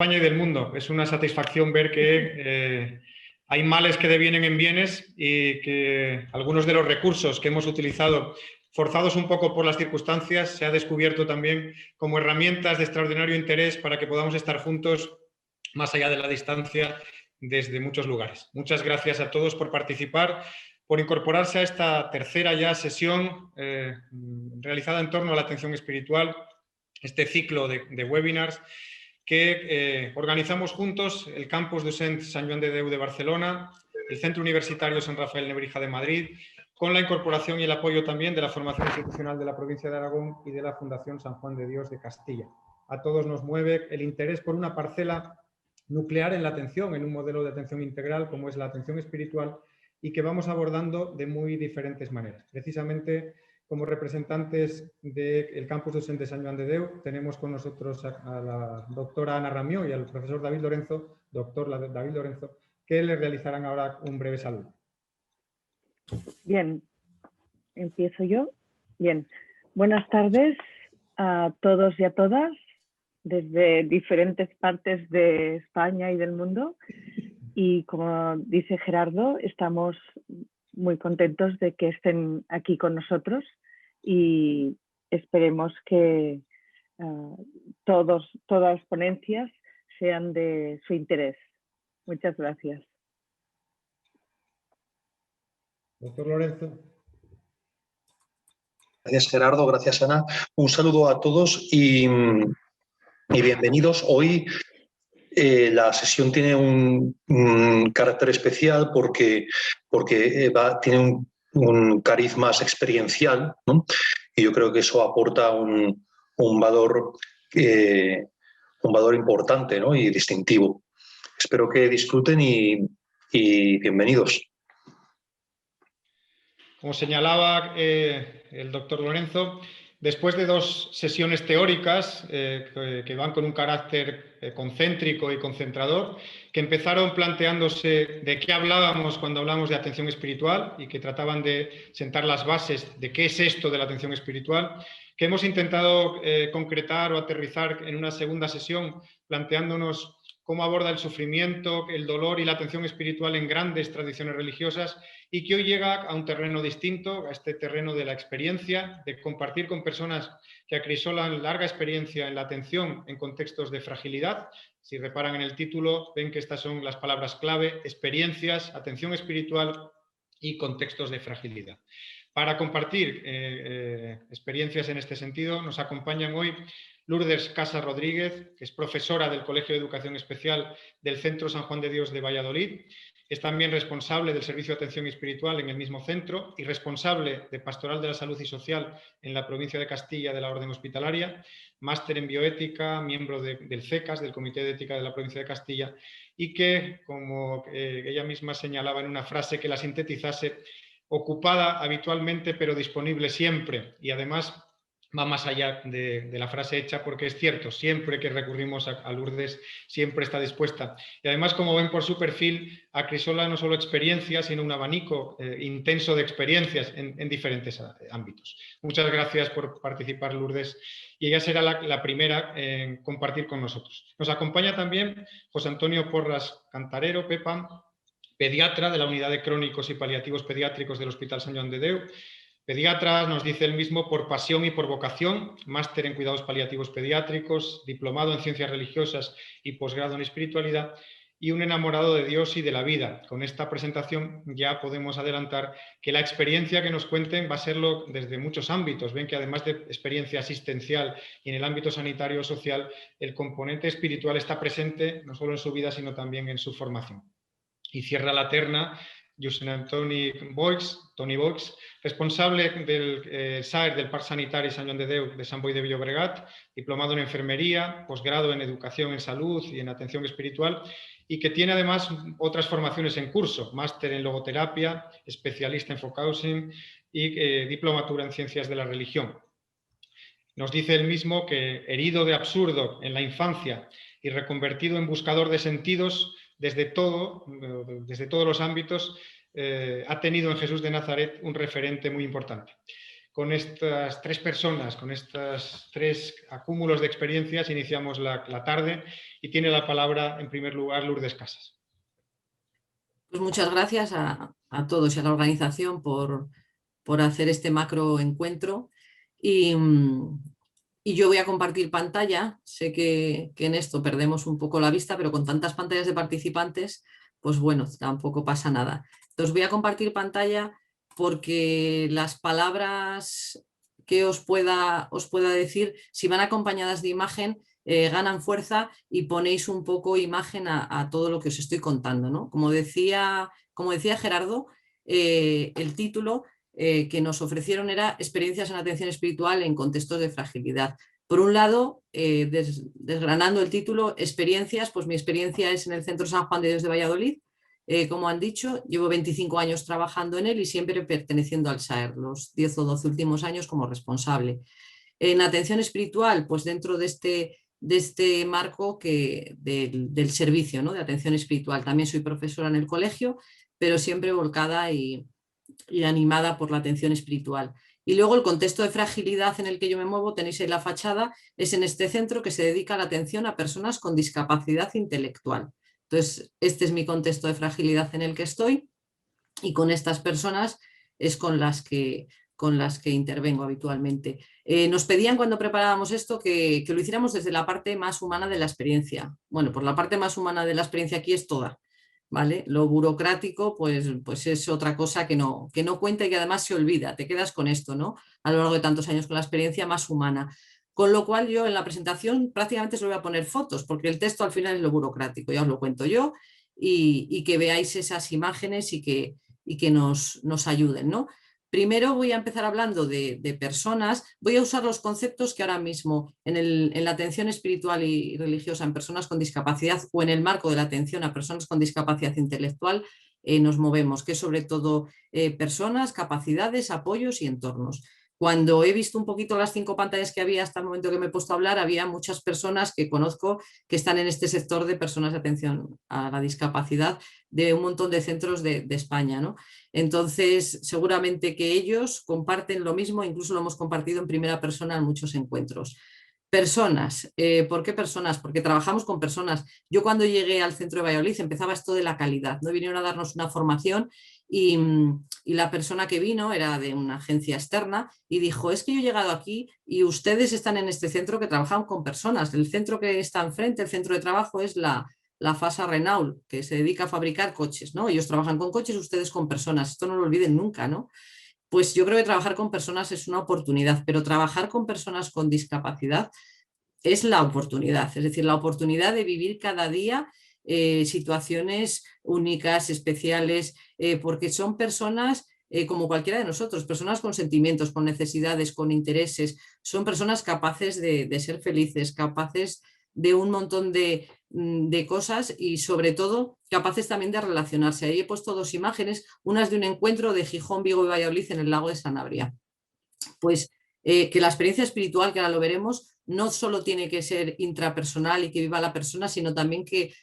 España y del mundo. Es una satisfacción ver que hay males que devienen en bienes y que algunos de los recursos que hemos utilizado, forzados un poco por las circunstancias, se ha descubierto también como herramientas de extraordinario interés para que podamos estar juntos más allá de la distancia desde muchos lugares. Muchas gracias a todos por participar, por incorporarse a esta tercera ya sesión realizada en torno a la atención espiritual, este ciclo de webinars que organizamos juntos el Campus Docent Sant Joan de Déu de Barcelona, el Centro Universitario San Rafael Nebrija de Madrid, con la incorporación y el apoyo también de la formación institucional de la provincia de Aragón y de la Fundación San Juan de Dios de Castilla. A todos nos mueve el interés por una parcela nuclear en la atención, en un modelo de atención integral como es la atención espiritual y que vamos abordando de muy diferentes maneras. Precisamente, como representantes del Campus Docente Sant Joan de Déu, tenemos con nosotros a la doctora Ana Ramió y al profesor David Lorenzo, que les realizarán ahora un breve saludo. Bien, empiezo yo. Bien, buenas tardes a todos y a todas desde diferentes partes de España y del mundo. Y como dice Gerardo, estamos muy contentos de que estén aquí con nosotros y esperemos que todas las ponencias sean de su interés. Muchas gracias. Doctor Lorenzo. Gracias, Gerardo. Gracias, Ana. Un saludo a todos y bienvenidos. Hoy la sesión tiene un carácter especial porque tiene un cariz más experiencial, ¿no? Y yo creo que eso aporta un valor importante, ¿no? Y distintivo. Espero que disfruten y bienvenidos. Como señalaba el doctor Lorenzo, después de dos sesiones teóricas que van con un carácter concéntrico y concentrador, que empezaron planteándose de qué hablábamos cuando hablamos de atención espiritual y que trataban de sentar las bases de qué es esto de la atención espiritual, que hemos intentado concretar o aterrizar en una segunda sesión planteándonos cómo aborda el sufrimiento, el dolor y la atención espiritual en grandes tradiciones religiosas y que hoy llega a un terreno distinto, a este terreno de la experiencia, de compartir con personas que acrisolan larga experiencia en la atención en contextos de fragilidad. Si reparan en el título, ven que estas son las palabras clave: experiencias, atención espiritual y contextos de fragilidad. Para compartir experiencias en este sentido, nos acompañan hoy Lourdes Casas Rodríguez, que es profesora del Colegio de Educación Especial del Centro San Juan de Dios de Valladolid. Es también responsable del Servicio de Atención Espiritual en el mismo centro y responsable de Pastoral de la Salud y Social en la provincia de Castilla de la Orden Hospitalaria, máster en bioética, miembro del CECAS, del Comité de Ética de la provincia de Castilla, y que, como ella misma señalaba en una frase que la sintetizase, ocupada habitualmente pero disponible siempre, y además va más allá de la frase hecha, porque es cierto, siempre que recurrimos a Lourdes siempre está dispuesta. Y además, como ven por su perfil, acrisola no solo experiencias, sino un abanico intenso de experiencias en diferentes ámbitos. Muchas gracias por participar, Lourdes, y ella será la primera en compartir con nosotros. Nos acompaña también José Antonio Porras Cantarero, Pepa, pediatra de la Unidad de Crónicos y Paliativos Pediátricos del Hospital Sant Joan de Déu. Pediatra, nos dice él mismo, por pasión y por vocación, máster en cuidados paliativos pediátricos, diplomado en ciencias religiosas y posgrado en espiritualidad, y un enamorado de Dios y de la vida. Con esta presentación ya podemos adelantar que la experiencia que nos cuenten va a serlo desde muchos ámbitos. Ven que además de experiencia asistencial y en el ámbito sanitario o social, el componente espiritual está presente no solo en su vida, sino también en su formación. Y cierra la terna Josep Toni Boix, responsable del SAER del Parc Sanitari Sant Joan de Déu de Sant Boi de Llobregat, diplomado en enfermería, posgrado en educación en salud y en atención espiritual, y que tiene además otras formaciones en curso: máster en logoterapia, especialista en Focusing y diplomatura en ciencias de la religión. Nos dice él mismo que, herido de absurdo en la infancia y reconvertido en buscador de sentidos, desde todos los ámbitos, ha tenido en Jesús de Nazaret un referente muy importante. con estas 3 personas, con estos 3 acúmulos de experiencias, iniciamos la tarde y tiene la palabra en primer lugar Lourdes Casas. Pues muchas gracias a todos y a la organización por hacer este macro encuentro y yo voy a compartir pantalla. Sé que en esto perdemos un poco la vista, pero con tantas pantallas de participantes, pues bueno, tampoco pasa nada. Entonces voy a compartir pantalla porque las palabras que os pueda decir, si van acompañadas de imagen, ganan fuerza y ponéis un poco imagen a todo lo que os estoy contando, ¿no? Como decía Gerardo, el título que nos ofrecieron era experiencias en atención espiritual en contextos de fragilidad. Por un lado, desgranando el título, experiencias, pues mi experiencia es en el Centro San Juan de Dios de Valladolid. Como han dicho, llevo 25 años trabajando en él y siempre perteneciendo al SAER, los 10 o 12 últimos años como responsable. En atención espiritual, pues dentro de este marco del servicio, ¿no?, de atención espiritual. También soy profesora en el colegio, pero siempre volcada y animada por la atención espiritual. Y luego el contexto de fragilidad en el que yo me muevo, tenéis ahí la fachada, es en este centro que se dedica a la atención a personas con discapacidad intelectual. Entonces, este es mi contexto de fragilidad en el que estoy y con estas personas es con las que intervengo habitualmente. Nos pedían cuando preparábamos esto que lo hiciéramos desde la parte más humana de la experiencia. Bueno, pues la parte más humana de la experiencia aquí es toda, ¿vale? Lo burocrático pues es otra cosa que no cuenta y que además se olvida, te quedas con esto, ¿no?, a lo largo de tantos años, con la experiencia más humana. Con lo cual yo en la presentación prácticamente solo voy a poner fotos, porque el texto al final es lo burocrático, ya os lo cuento yo, y que veáis esas imágenes y que nos ayuden, ¿no? Primero voy a empezar hablando de personas, voy a usar los conceptos que ahora mismo en la atención espiritual y religiosa en personas con discapacidad o en el marco de la atención a personas con discapacidad intelectual nos movemos, que es sobre todo personas, capacidades, apoyos y entornos. Cuando he visto un poquito las 5 pantallas que había hasta el momento que me he puesto a hablar, había muchas personas que conozco que están en este sector de personas de atención a la discapacidad de un montón de centros de España, ¿no? Entonces, seguramente que ellos comparten lo mismo, incluso lo hemos compartido en primera persona en muchos encuentros. Personas. ¿Por qué personas? Porque trabajamos con personas. Yo cuando llegué al centro de Valladolid empezaba esto de la calidad, ¿no? Vinieron a darnos una formación y la persona que vino era de una agencia externa y dijo, es que yo he llegado aquí y ustedes están en este centro que trabajan con personas. El centro que está enfrente, el centro de trabajo es la FASA Renault, que se dedica a fabricar coches, ¿no? Ellos trabajan con coches, ustedes con personas. Esto no lo olviden nunca, ¿no? Pues yo creo que trabajar con personas es una oportunidad, pero trabajar con personas con discapacidad es la oportunidad, es decir, la oportunidad de vivir cada día situaciones únicas, especiales, porque son personas como cualquiera de nosotros, personas con sentimientos, con necesidades, con intereses, son personas capaces de ser felices, capaces de un montón de cosas y sobre todo capaces también de relacionarse. Ahí he puesto 2 imágenes, unas de un encuentro de Gijón, Vigo y Valladolid en el lago de Sanabria. Pues que la experiencia espiritual, que ahora lo veremos, no solo tiene que ser intrapersonal y que viva la persona, sino también que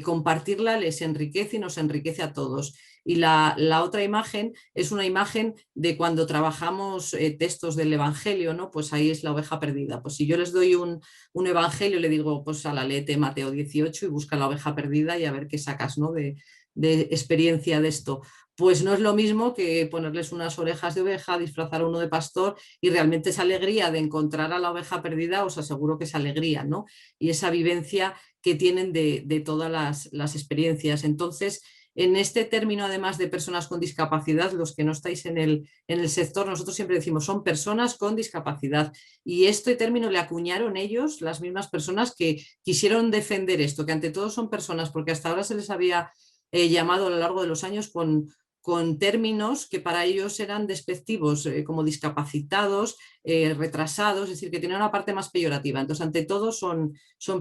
compartirla les enriquece y nos enriquece a todos. Y la otra imagen es una imagen de cuando trabajamos textos del Evangelio, ¿no? Pues ahí es la oveja perdida. Pues si yo les doy un Evangelio, le digo, pues a la léete Mateo 18 y busca la oveja perdida y a ver qué sacas, ¿no?, de experiencia de esto. Pues no es lo mismo que ponerles unas orejas de oveja, disfrazar a uno de pastor y realmente esa alegría de encontrar a la oveja perdida, os aseguro que es alegría, ¿no? Y esa vivencia que tienen de todas las experiencias. Entonces, en este término, además de personas con discapacidad, los que no estáis en el sector, nosotros siempre decimos son personas con discapacidad. Y este término le acuñaron ellos, las mismas personas que quisieron defender esto, que ante todo son personas, porque hasta ahora se les había llamado a lo largo de los años con términos que para ellos eran despectivos, como discapacitados, retrasados, es decir, que tienen una parte más peyorativa. Entonces, ante todo son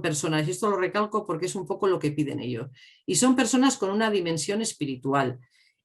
personas, y esto lo recalco porque es un poco lo que piden ellos. Y son personas con una dimensión espiritual.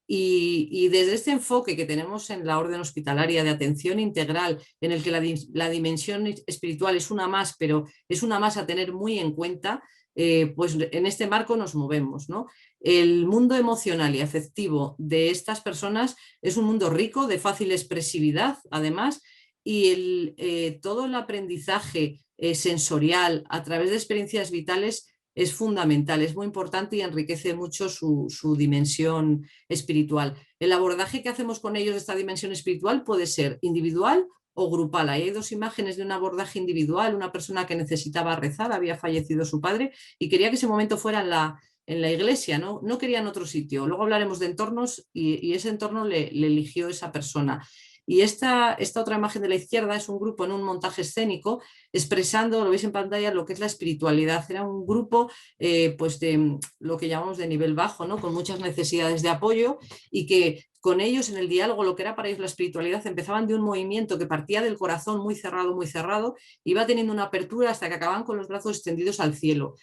Y desde este enfoque que tenemos en la orden hospitalaria de atención integral, en el que la dimensión espiritual es una más, pero es una más a tener muy en cuenta, pues en este marco nos movemos, ¿no? El mundo emocional y afectivo de estas personas es un mundo rico, de fácil expresividad, además, y todo el aprendizaje sensorial a través de experiencias vitales es fundamental, es muy importante y enriquece mucho su dimensión espiritual. El abordaje que hacemos con ellos de esta dimensión espiritual puede ser individual o grupal. Ahí hay dos imágenes de un abordaje individual, una persona que necesitaba rezar, había fallecido su padre y quería que ese momento fuera en la iglesia, ¿no? No quería en otro sitio. Luego hablaremos de entornos y ese entorno le eligió esa persona. Y esta otra imagen de la izquierda es un grupo en un montaje escénico expresando, lo veis en pantalla, lo que es la espiritualidad. Era un grupo pues de lo que llamamos de nivel bajo, ¿no? Con muchas necesidades de apoyo y que con ellos en el diálogo, lo que era para ellos la espiritualidad, empezaban de un movimiento que partía del corazón muy cerrado, iba teniendo una apertura hasta que acababan con los brazos extendidos al cielo.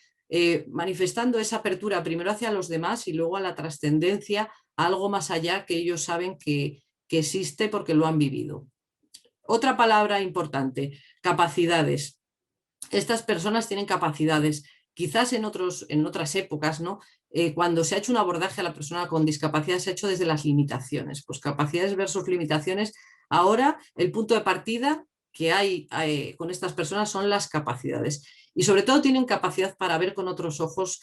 Manifestando esa apertura primero hacia los demás y luego a la trascendencia, a algo más allá que ellos saben que existe porque lo han vivido. Otra palabra importante, capacidades. Estas personas tienen capacidades. Quizás en otras épocas, ¿no? Cuando se ha hecho un abordaje a la persona con discapacidad se ha hecho desde las limitaciones. Pues capacidades versus limitaciones. Ahora el punto de partida que hay con estas personas son las capacidades. Y sobre todo tienen capacidad para ver con otros ojos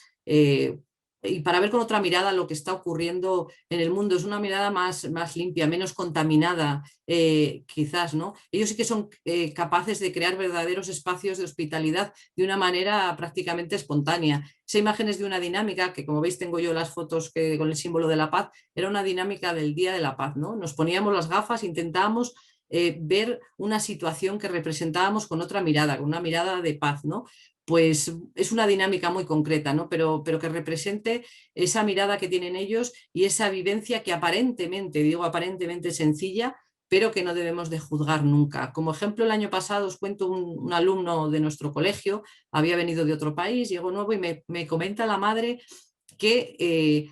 y para ver con otra mirada lo que está ocurriendo en el mundo. Es una mirada más limpia, menos contaminada, quizás, ¿no? Ellos sí que son capaces de crear verdaderos espacios de hospitalidad de una manera prácticamente espontánea. Esa imagen es de una dinámica que, como veis, tengo yo las fotos con el símbolo de la paz, era una dinámica del Día de la Paz, ¿no? Nos poníamos las gafas, intentábamos ver una situación que representábamos con otra mirada, con una mirada de paz, ¿no? Pues es una dinámica muy concreta, ¿no? Pero que represente esa mirada que tienen ellos y esa vivencia que aparentemente, digo aparentemente sencilla, pero que no debemos de juzgar nunca. Como ejemplo, el año pasado os cuento un alumno de nuestro colegio, había venido de otro país, llegó nuevo y me comenta la madre que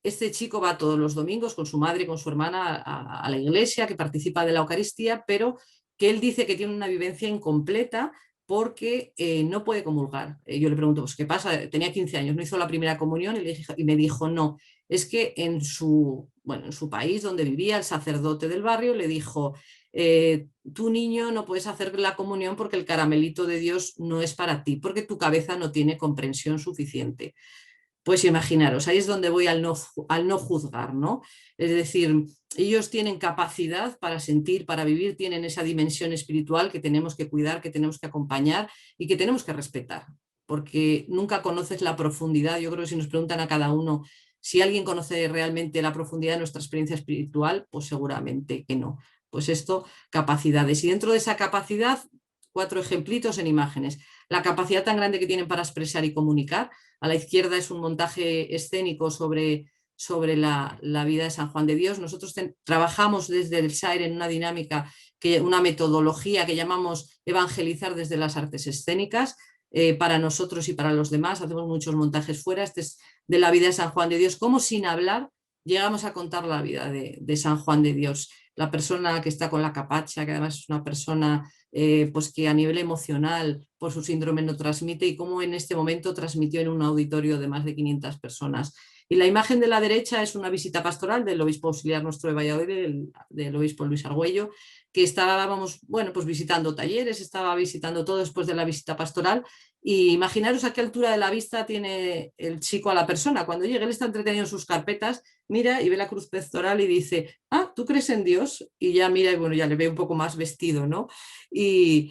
este chico va todos los domingos con su madre y con su hermana a la iglesia, que participa de la Eucaristía, pero que él dice que tiene una vivencia incompleta porque no puede comulgar. Yo le pregunto, pues, ¿qué pasa? Tenía 15 años, no hizo la primera comunión y me dijo, no, es que en su país donde vivía, el sacerdote del barrio le dijo, tu niño no puedes hacer la comunión porque el caramelito de Dios no es para ti, porque tu cabeza no tiene comprensión suficiente. Pues imaginaros, ahí es donde voy al no juzgar, ¿no? Es decir, ellos tienen capacidad para sentir, para vivir, tienen esa dimensión espiritual que tenemos que cuidar, que tenemos que acompañar y que tenemos que respetar, porque nunca conoces la profundidad. Yo creo que si nos preguntan a cada uno si alguien conoce realmente la profundidad de nuestra experiencia espiritual, pues seguramente que no. Pues esto, capacidades. Y dentro de esa capacidad, 4 ejemplitos en imágenes. La capacidad tan grande que tienen para expresar y comunicar. A la izquierda es un montaje escénico sobre la vida de San Juan de Dios. Nosotros trabajamos desde el SAER en una dinámica, una metodología que llamamos evangelizar desde las artes escénicas, para nosotros y para los demás. Hacemos muchos montajes fuera. Este es de la vida de San Juan de Dios, cómo sin hablar llegamos a contar la vida de San Juan de Dios. La persona que está con la capacha, que además es una persona pues que a nivel emocional por su síndrome no transmite, y cómo en este momento transmitió en un auditorio de más de 500 personas. Y la imagen de la derecha es una visita pastoral del obispo auxiliar nuestro de Valladolid, del obispo Luis Argüello, que estábamos, bueno, pues visitando talleres, estaba visitando todo después de la visita pastoral. Y imaginaros a qué altura de la vista tiene el chico a la persona. Cuando llega, él está entretenido en sus carpetas, mira y ve la cruz pectoral y dice, ah, ¿tú crees en Dios? Y ya mira y bueno, ya le ve un poco más vestido, ¿no? Y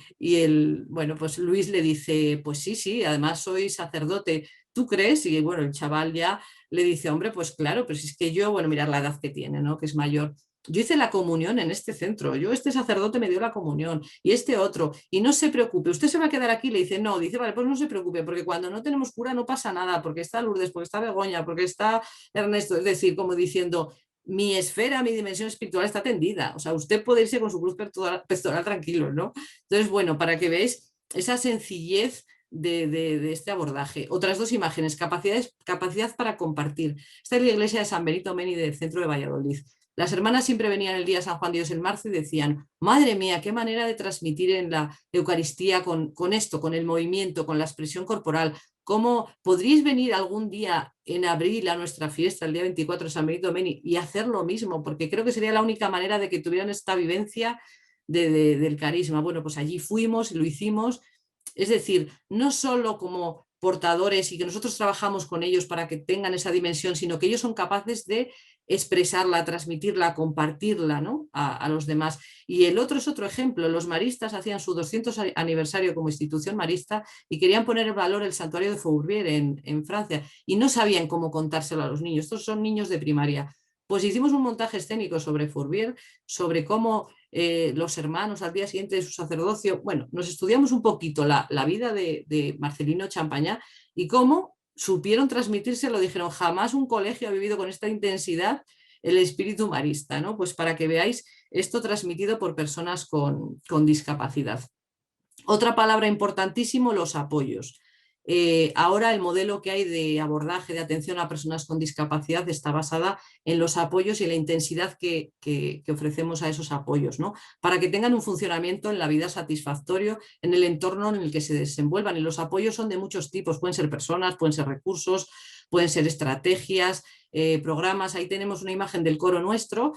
bueno, pues Luis le dice, pues sí, además soy sacerdote, ¿tú crees? Y bueno, el chaval ya le dice, hombre, pues claro, pero si es que yo, bueno, mirar la edad que tiene, ¿no? Que es mayor. Yo hice la comunión en este centro, este sacerdote me dio la comunión y este otro, y no se preocupe, usted se va a quedar aquí. Le dice, no, dice, vale, pues no se preocupe, porque cuando no tenemos cura no pasa nada, porque está Lourdes, porque está Begoña, porque está Ernesto, es decir, como diciendo, mi esfera, mi dimensión espiritual está tendida, o sea, usted puede irse con su cruz pectoral tranquilo, ¿no? Entonces, bueno, para que veáis esa sencillez de este abordaje. Otras 2 imágenes, capacidad para compartir. Esta es la iglesia de San Benito Meni del centro de Valladolid. Las hermanas siempre venían el día de San Juan de Dios en marzo y decían, madre mía, qué manera de transmitir en la Eucaristía con esto, con el movimiento, con la expresión corporal, ¿cómo podríais venir algún día en abril a nuestra fiesta, el día 24 de San Benito Domini, y hacer lo mismo? Porque creo que sería la única manera de que tuvieran esta vivencia del carisma. Bueno, pues allí fuimos y lo hicimos. Es decir, no solo como portadores y que nosotros trabajamos con ellos para que tengan esa dimensión, sino que ellos son capaces de expresarla, transmitirla, compartirla, ¿no? a los demás. Y el otro es otro ejemplo. Los maristas hacían su 200 aniversario como institución marista y querían poner en valor el santuario de Fourvière en Francia y no sabían cómo contárselo a los niños. Estos son niños de primaria. Pues hicimos un montaje escénico sobre Fourvière, sobre cómo los hermanos al día siguiente de su sacerdocio, bueno, nos estudiamos un poquito la vida de Marcelino Champagnat y cómo supieron transmitírselo. Dijeron, jamás un colegio ha vivido con esta intensidad el espíritu marista, ¿no? Pues para que veáis esto transmitido por personas con discapacidad. Otra palabra importantísimo, los apoyos. Ahora el modelo que hay de abordaje de atención a personas con discapacidad está basada en los apoyos y la intensidad que ofrecemos a esos apoyos, ¿no? Para que tengan un funcionamiento en la vida satisfactorio en el entorno en el que se desenvuelvan. Y los apoyos son de muchos tipos, pueden ser personas, pueden ser recursos, pueden ser estrategias, programas. Ahí tenemos una imagen del coro nuestro,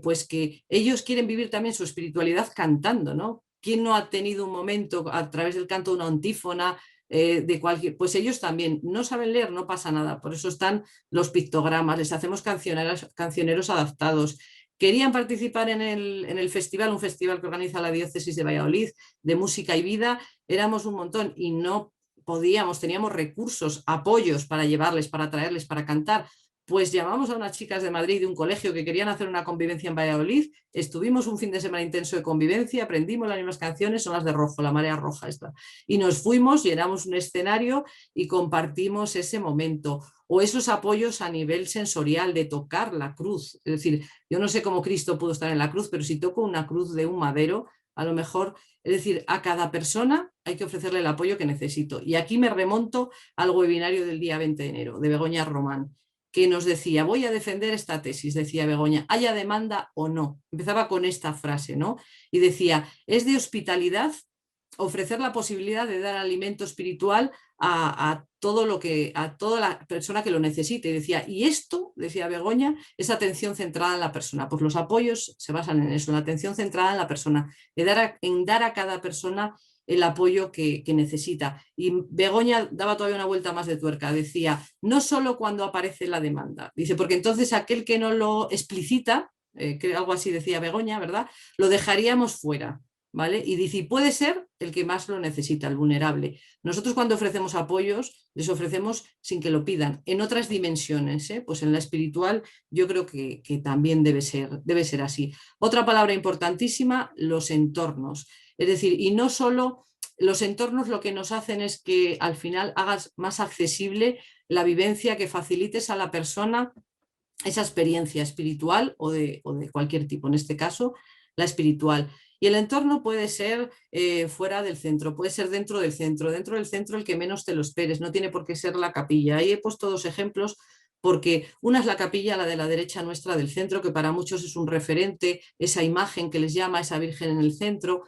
pues que ellos quieren vivir también su espiritualidad cantando, ¿no? ¿Quién no ha tenido un momento a través del canto de una antífona? De cualquier, pues ellos también no saben leer, no pasa nada, por eso están los pictogramas, les hacemos cancioneros adaptados. Querían participar en el festival, un festival que organiza la diócesis de Valladolid de música y vida, éramos un montón y no podíamos, teníamos recursos, apoyos para llevarles, para traerles, para cantar. Pues llamamos a unas chicas de Madrid de un colegio que querían hacer una convivencia en Valladolid, estuvimos un fin de semana intenso de convivencia, aprendimos las mismas canciones, son las de Rojo, la marea roja esta, y nos fuimos, llenamos un escenario y compartimos ese momento. O esos apoyos a nivel sensorial de tocar la cruz, es decir, yo no sé cómo Cristo pudo estar en la cruz, pero si toco una cruz de un madero, a lo mejor, es decir, a cada persona hay que ofrecerle el apoyo que necesito. Y aquí me remonto al webinario del día 20 de enero de Begoña Román, que nos decía, voy a defender esta tesis, decía Begoña, haya demanda o no. Empezaba con esta frase, ¿no? Y decía, es de hospitalidad ofrecer la posibilidad de dar alimento espiritual a toda la persona que lo necesite. Y decía, y esto, decía Begoña, es atención centrada en la persona. Pues los apoyos se basan en eso, en la atención centrada en la persona, en dar a cada persona el apoyo que necesita. Y Begoña daba todavía una vuelta más de tuerca, decía, no solo cuando aparece la demanda, dice, porque entonces aquel que no lo explicita, algo así decía Begoña, ¿verdad? Lo dejaríamos fuera, ¿vale? Y dice, puede ser el que más lo necesita, el vulnerable. Nosotros cuando ofrecemos apoyos, les ofrecemos sin que lo pidan, en otras dimensiones, pues en la espiritual yo creo que también debe ser así. Otra palabra importantísima, los entornos. Es decir, y no solo los entornos lo que nos hacen es que al final hagas más accesible la vivencia, que facilites a la persona esa experiencia espiritual o de cualquier tipo, en este caso la espiritual. Y el entorno puede ser fuera del centro, puede ser dentro del centro el que menos te lo esperes, no tiene por qué ser la capilla. Ahí he puesto dos ejemplos porque una es la capilla, la de la derecha nuestra del centro, que para muchos es un referente, esa imagen que les llama, esa Virgen en el centro,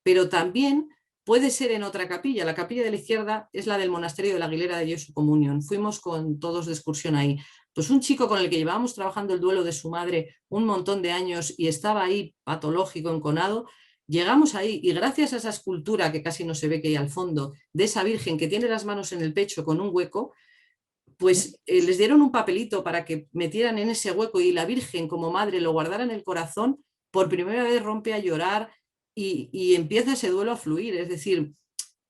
pero también puede ser en otra capilla. La capilla de la izquierda es la del monasterio de la Aguilera de Jesu Comunión. Fuimos con todos de excursión ahí. Pues un chico con el que llevábamos trabajando el duelo de su madre un montón de años y estaba ahí patológico, enconado, llegamos ahí y gracias a esa escultura que casi no se ve que hay al fondo, de esa Virgen que tiene las manos en el pecho con un hueco, pues les dieron un papelito para que metieran en ese hueco y la Virgen como madre lo guardara en el corazón. Por primera vez rompe a llorar y empieza ese duelo a fluir. Es decir,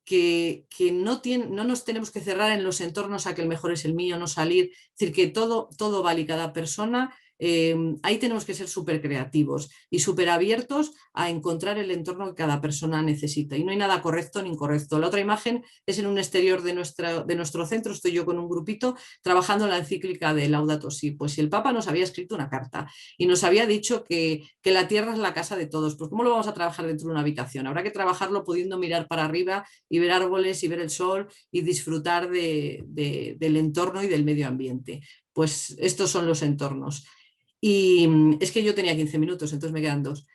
que no nos tenemos que cerrar en los entornos a que el mejor es el mío, no salir. Es decir, que todo vale, cada persona. Ahí tenemos que ser súper creativos y súper abiertos a encontrar el entorno que cada persona necesita. Y no hay nada correcto ni incorrecto. La otra imagen es en un exterior de nuestro centro. Estoy yo con un grupito trabajando en la encíclica de Laudato Si. Pues si el Papa nos había escrito una carta y nos había dicho que la tierra es la casa de todos, pues ¿cómo lo vamos a trabajar dentro de una habitación? Habrá que trabajarlo pudiendo mirar para arriba y ver árboles y ver el sol y disfrutar del entorno y del medio ambiente. Pues estos son los entornos. Y es que yo tenía 15 minutos, entonces me quedan 2.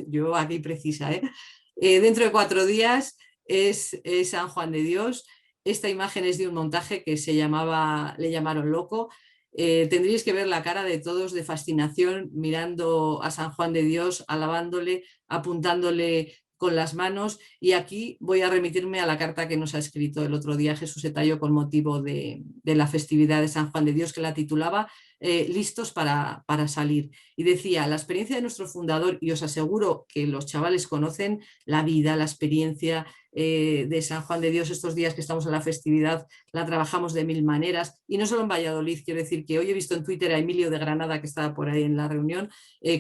Yo aquí precisa. Dentro de 4 días es San Juan de Dios esta imagen es de un montaje que le llamaron Loco. Tendríais que ver la cara de todos de fascinación mirando a San Juan de Dios, alabándole, apuntándole con las manos, y aquí voy a remitirme a la carta que nos ha escrito el otro día Jesús Etayo con motivo de la festividad de San Juan de Dios, que la titulaba Listos para salir, y decía: la experiencia de nuestro fundador, y os aseguro que los chavales conocen la vida, la experiencia de San Juan de Dios. Estos días que estamos en la festividad la trabajamos de mil maneras, y no solo en Valladolid. Quiero decir que hoy he visto en Twitter a Emilio de Granada, que estaba por ahí en la reunión,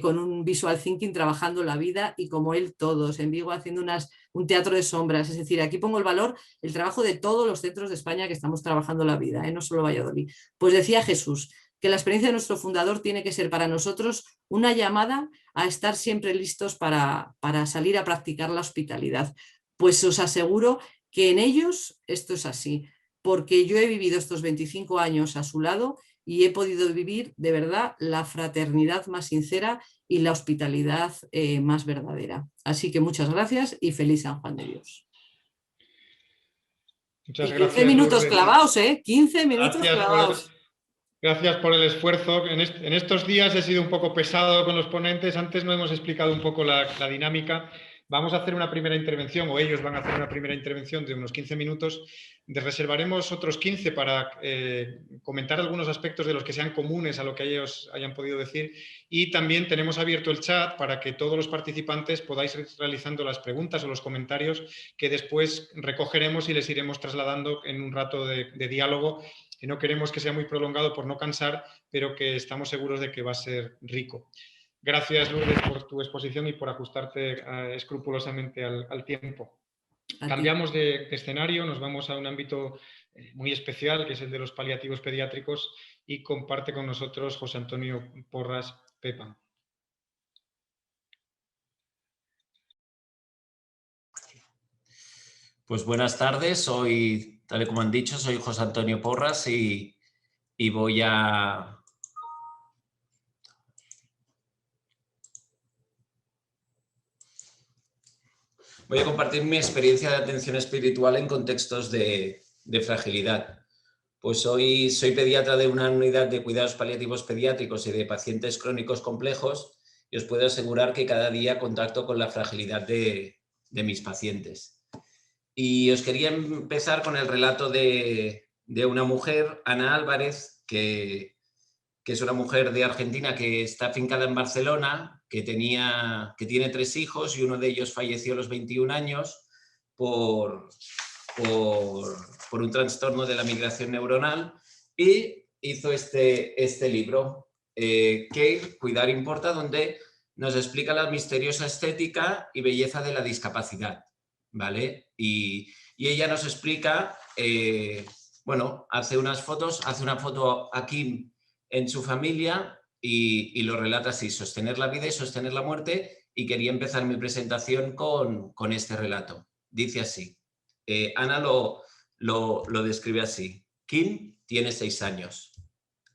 con un visual thinking trabajando la vida, y como él todos, en Vigo haciendo un teatro de sombras. Es decir, aquí pongo el valor, el trabajo de todos los centros de España que estamos trabajando la vida, no solo Valladolid. Pues decía Jesús que la experiencia de nuestro fundador tiene que ser para nosotros una llamada a estar siempre listos para salir a practicar la hospitalidad. Pues os aseguro que en ellos esto es así, porque yo he vivido estos 25 años a su lado y he podido vivir de verdad la fraternidad más sincera y la hospitalidad más verdadera. Así que muchas gracias y feliz San Juan de Dios. Muchas 15 minutos Lourdes. clavados, 15 minutos clavados. Gracias por el esfuerzo. En estos días he sido un poco pesado con los ponentes. Antes no hemos explicado un poco la dinámica. Vamos a hacer una primera intervención, o ellos van a hacer una primera intervención de unos 15 minutos. Reservaremos otros 15 para comentar algunos aspectos de los que sean comunes a lo que ellos hayan podido decir. Y también tenemos abierto el chat para que todos los participantes podáis ir realizando las preguntas o los comentarios que después recogeremos y les iremos trasladando en un rato de diálogo, que no queremos que sea muy prolongado por no cansar, pero que estamos seguros de que va a ser rico. Gracias, Lourdes, por tu exposición y por ajustarte escrupulosamente al tiempo. Cambiamos de escenario, nos vamos a un ámbito muy especial, que es el de los paliativos pediátricos, y comparte con nosotros José Antonio Porras Pepa. Pues buenas tardes, tal y como han dicho, soy José Antonio Porras y voy a compartir mi experiencia de atención espiritual en contextos de fragilidad. Pues hoy soy pediatra de una unidad de cuidados paliativos pediátricos y de pacientes crónicos complejos, y os puedo asegurar que cada día contacto con la fragilidad de mis pacientes. Y os quería empezar con el relato de una mujer, Ana Álvarez, que es una mujer de Argentina que está afincada en Barcelona, que tiene 3 hijos y uno de ellos falleció a los 21 años por un trastorno de la migración neuronal, y hizo este libro, Care, Cuidar Importa, donde nos explica la misteriosa estética y belleza de la discapacidad, ¿vale? Y ella nos explica, hace unas fotos, hace una foto aquí en su familia y lo relata así: sostener la vida y sostener la muerte. Y quería empezar mi presentación con este relato. Dice así, Ana lo describe así: Kim tiene 6 años.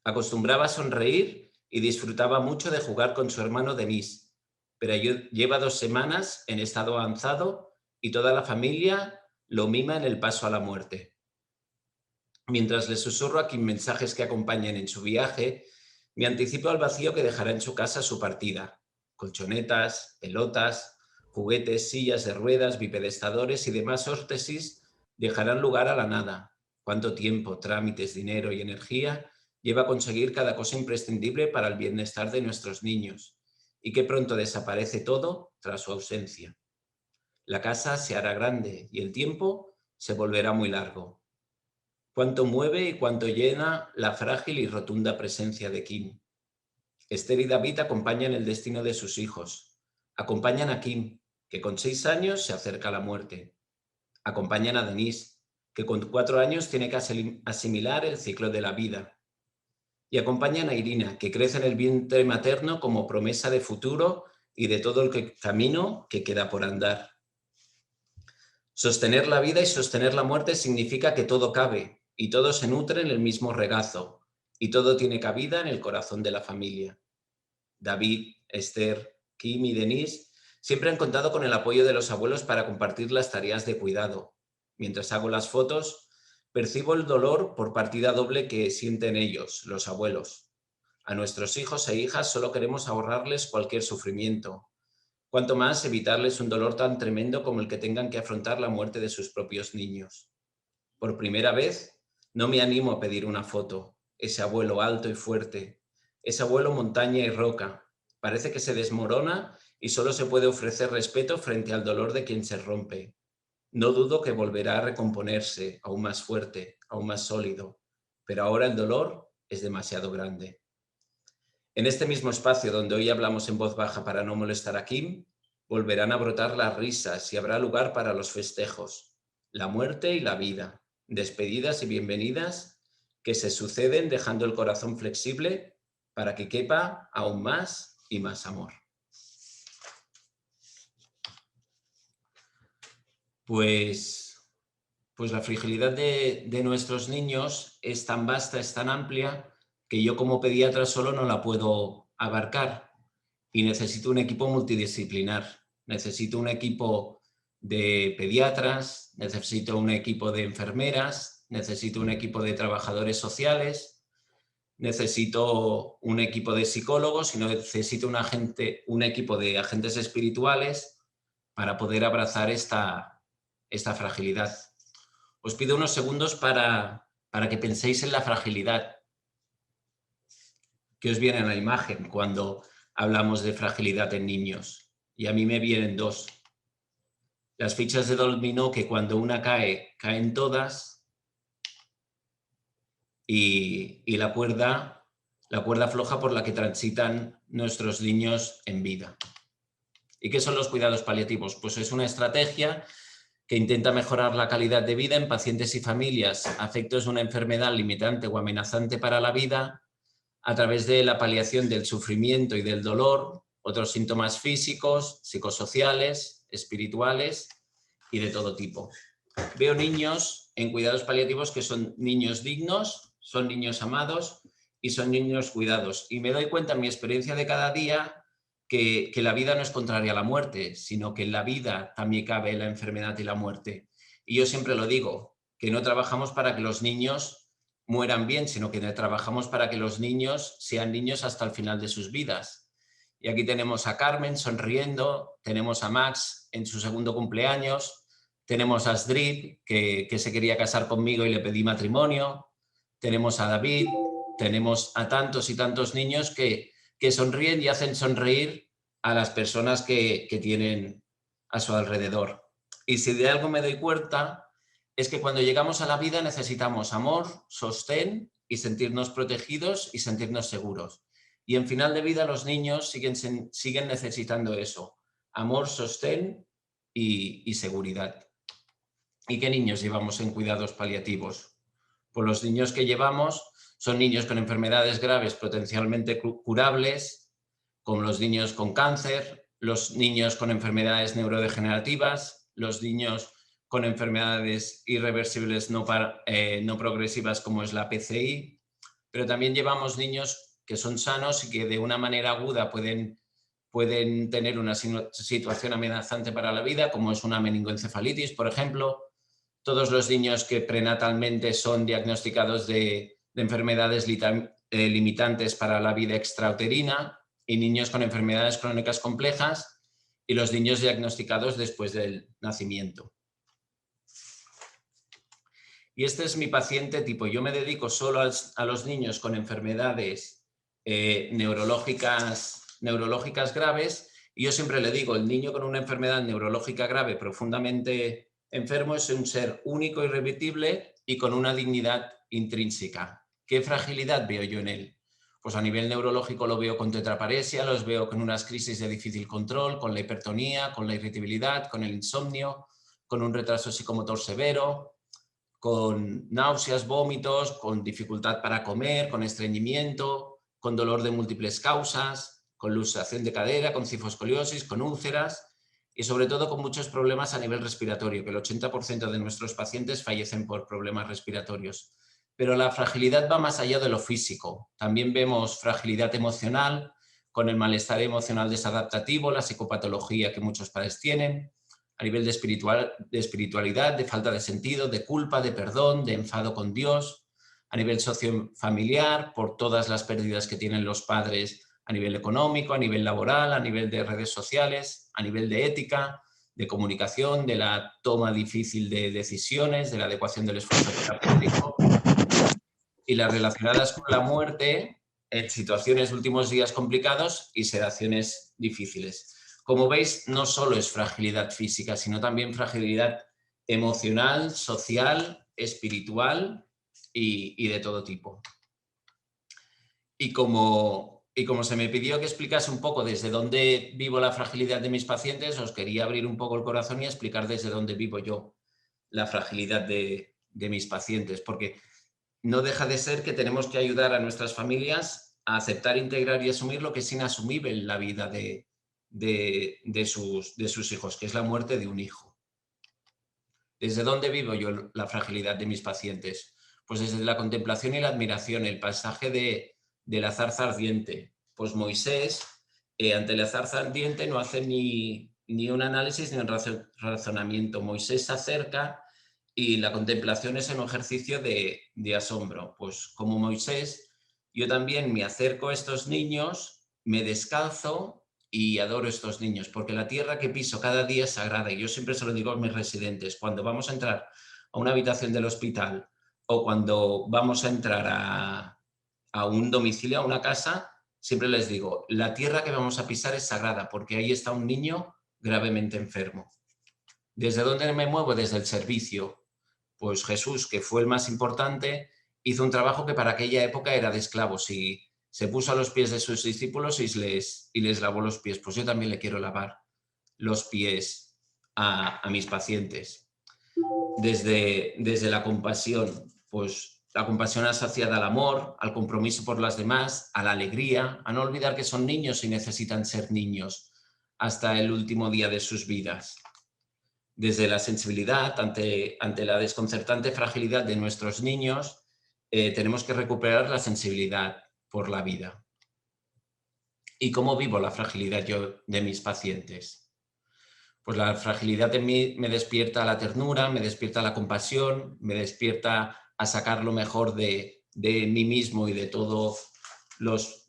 Acostumbraba a sonreír y disfrutaba mucho de jugar con su hermano Denis, pero lleva 2 semanas en estado avanzado y toda la familia lo mima en el paso a la muerte. Mientras le susurro a Kim mensajes que acompañen en su viaje, me anticipo al vacío que dejará en su casa su partida. Colchonetas, pelotas, juguetes, sillas de ruedas, bipedestadores y demás órtesis dejarán lugar a la nada. Cuánto tiempo, trámites, dinero y energía lleva conseguir cada cosa imprescindible para el bienestar de nuestros niños, y qué pronto desaparece todo tras su ausencia. La casa se hará grande y el tiempo se volverá muy largo. Cuánto mueve y cuánto llena la frágil y rotunda presencia de Kim. Esther y David acompañan el destino de sus hijos. Acompañan a Kim, que con 6 años se acerca a la muerte. Acompañan a Denise, que con 4 años tiene que asimilar el ciclo de la vida. Y acompañan a Irina, que crece en el vientre materno como promesa de futuro y de todo el camino que queda por andar. Sostener la vida y sostener la muerte significa que todo cabe y todo se nutre en el mismo regazo, y todo tiene cabida en el corazón de la familia. David, Esther, Kim y Denise siempre han contado con el apoyo de los abuelos para compartir las tareas de cuidado. Mientras hago las fotos, Percibo el dolor por partida doble que sienten ellos, los abuelos. A nuestros hijos e hijas solo queremos ahorrarles cualquier sufrimiento. Cuanto más evitarles un dolor tan tremendo como el que tengan que afrontar la muerte de sus propios niños. Por primera vez, no me animo a pedir una foto. Ese abuelo alto y fuerte, ese abuelo montaña y roca, parece que se desmorona y solo se puede ofrecer respeto frente al dolor de quien se rompe. No dudo que volverá a recomponerse, aún más fuerte, aún más sólido, pero ahora el dolor es demasiado grande. En este mismo espacio donde hoy hablamos en voz baja para no molestar a Kim, volverán a brotar las risas y habrá lugar para los festejos, la muerte y la vida, despedidas y bienvenidas que se suceden dejando el corazón flexible para que quepa aún más y más amor. Pues la fragilidad de nuestros niños es tan vasta, es tan amplia, que yo como pediatra solo no la puedo abarcar y necesito un equipo multidisciplinar. Necesito un equipo de pediatras, necesito un equipo de enfermeras, necesito un equipo de trabajadores sociales, necesito un equipo de psicólogos y necesito un equipo de agentes espirituales para poder abrazar esta fragilidad. Os pido unos segundos para que penséis en la fragilidad. ¿Qué os viene a la imagen cuando hablamos de fragilidad en niños? Y a mí me vienen dos. Las fichas de dominó que cuando una cae, caen todas. Y la cuerda floja por la que transitan nuestros niños en vida. ¿Y qué son los cuidados paliativos? Pues es una estrategia que intenta mejorar la calidad de vida en pacientes y familias afectos de una enfermedad limitante o amenazante para la vida a través de la paliación del sufrimiento y del dolor, otros síntomas físicos, psicosociales, espirituales y de todo tipo. Veo niños en cuidados paliativos que son niños dignos, son niños amados y son niños cuidados. Y me doy cuenta en mi experiencia de cada día que la vida no es contraria a la muerte, sino que en la vida también cabe la enfermedad y la muerte. Y yo siempre lo digo, que no trabajamos para que los niños mueran bien, sino que trabajamos para que los niños sean niños hasta el final de sus vidas. Y aquí tenemos a Carmen sonriendo, tenemos a Max en su segundo cumpleaños, tenemos a Astrid, que se quería casar conmigo y le pedí matrimonio, tenemos a David, tenemos a tantos y tantos niños que sonríen y hacen sonreír a las personas que tienen a su alrededor. Y si de algo me doy cuenta, es que cuando llegamos a la vida necesitamos amor, sostén y sentirnos protegidos y sentirnos seguros. Y en final de vida los niños siguen necesitando eso, amor, sostén y seguridad. ¿Y qué niños llevamos en cuidados paliativos? Pues los niños que llevamos son niños con enfermedades graves potencialmente curables, como los niños con cáncer, los niños con enfermedades neurodegenerativas, los niños con enfermedades irreversibles no progresivas como es la PCI, pero también llevamos niños que son sanos y que de una manera aguda pueden tener una situación amenazante para la vida, como es una meningoencefalitis, por ejemplo. Todos los niños que prenatalmente son diagnosticados de enfermedades limitantes para la vida extrauterina y niños con enfermedades crónicas complejas y los niños diagnosticados después del nacimiento. Y este es mi paciente tipo. Yo me dedico solo a los niños con enfermedades neurológicas graves y yo siempre le digo, el niño con una enfermedad neurológica grave profundamente enfermo es un ser único, irrepetible y con una dignidad intrínseca. ¿Qué fragilidad veo yo en él? Pues a nivel neurológico lo veo con tetraparesia, los veo con unas crisis de difícil control, con la hipertonía, con la irritabilidad, con el insomnio, con un retraso psicomotor severo, con náuseas, vómitos, con dificultad para comer, con estreñimiento, con dolor de múltiples causas, con luxación de cadera, con cifoscoliosis, con úlceras y sobre todo con muchos problemas a nivel respiratorio, que el 80% de nuestros pacientes fallecen por problemas respiratorios. Pero la fragilidad va más allá de lo físico. También vemos fragilidad emocional, con el malestar emocional desadaptativo, la psicopatología que muchos padres tienen, a nivel de espiritualidad, de falta de sentido, de culpa, de perdón, de enfado con Dios, a nivel sociofamiliar, por todas las pérdidas que tienen los padres a nivel económico, a nivel laboral, a nivel de redes sociales, a nivel de ética, de comunicación, de la toma difícil de decisiones, de la adecuación del esfuerzo terapéutico y las relacionadas con la muerte en situaciones de últimos días complicados y sedaciones difíciles. Como veis, no solo es fragilidad física, sino también fragilidad emocional, social, espiritual y de todo tipo. Y como se me pidió que explicase un poco desde dónde vivo la fragilidad de mis pacientes, os quería abrir un poco el corazón y explicar desde dónde vivo yo la fragilidad de mis pacientes, porque no deja de ser que tenemos que ayudar a nuestras familias a aceptar, integrar y asumir lo que es inasumible en la vida de sus hijos, que es la muerte de un hijo. ¿Desde dónde vivo yo la fragilidad de mis pacientes? Pues desde la contemplación y la admiración, el pasaje de la zarza ardiente. Pues Moisés, ante la zarza ardiente, no hace ni un análisis ni un razonamiento. Moisés se acerca y la contemplación es un ejercicio de asombro. Pues como Moisés, yo también me acerco a estos niños, me descalzo y adoro a estos niños, porque la tierra que piso cada día es sagrada. Y yo siempre se lo digo a mis residentes, cuando vamos a entrar a una habitación del hospital o cuando vamos a entrar a un domicilio, a una casa, siempre les digo, la tierra que vamos a pisar es sagrada, porque ahí está un niño gravemente enfermo. ¿Desde dónde me muevo? Desde el servicio. Pues Jesús, que fue el más importante, hizo un trabajo que para aquella época era de esclavos y se puso a los pies de sus discípulos y les lavó los pies. Pues yo también le quiero lavar los pies a mis pacientes. Desde la compasión, pues la compasión asociada al amor, al compromiso por las demás, a la alegría, a no olvidar que son niños y necesitan ser niños hasta el último día de sus vidas. Desde la sensibilidad ante la desconcertante fragilidad de nuestros niños, tenemos que recuperar la sensibilidad por la vida. ¿Y cómo vivo la fragilidad yo de mis pacientes? Pues la fragilidad en mí me despierta la ternura, me despierta la compasión, me despierta a sacar lo mejor de mí mismo y de todos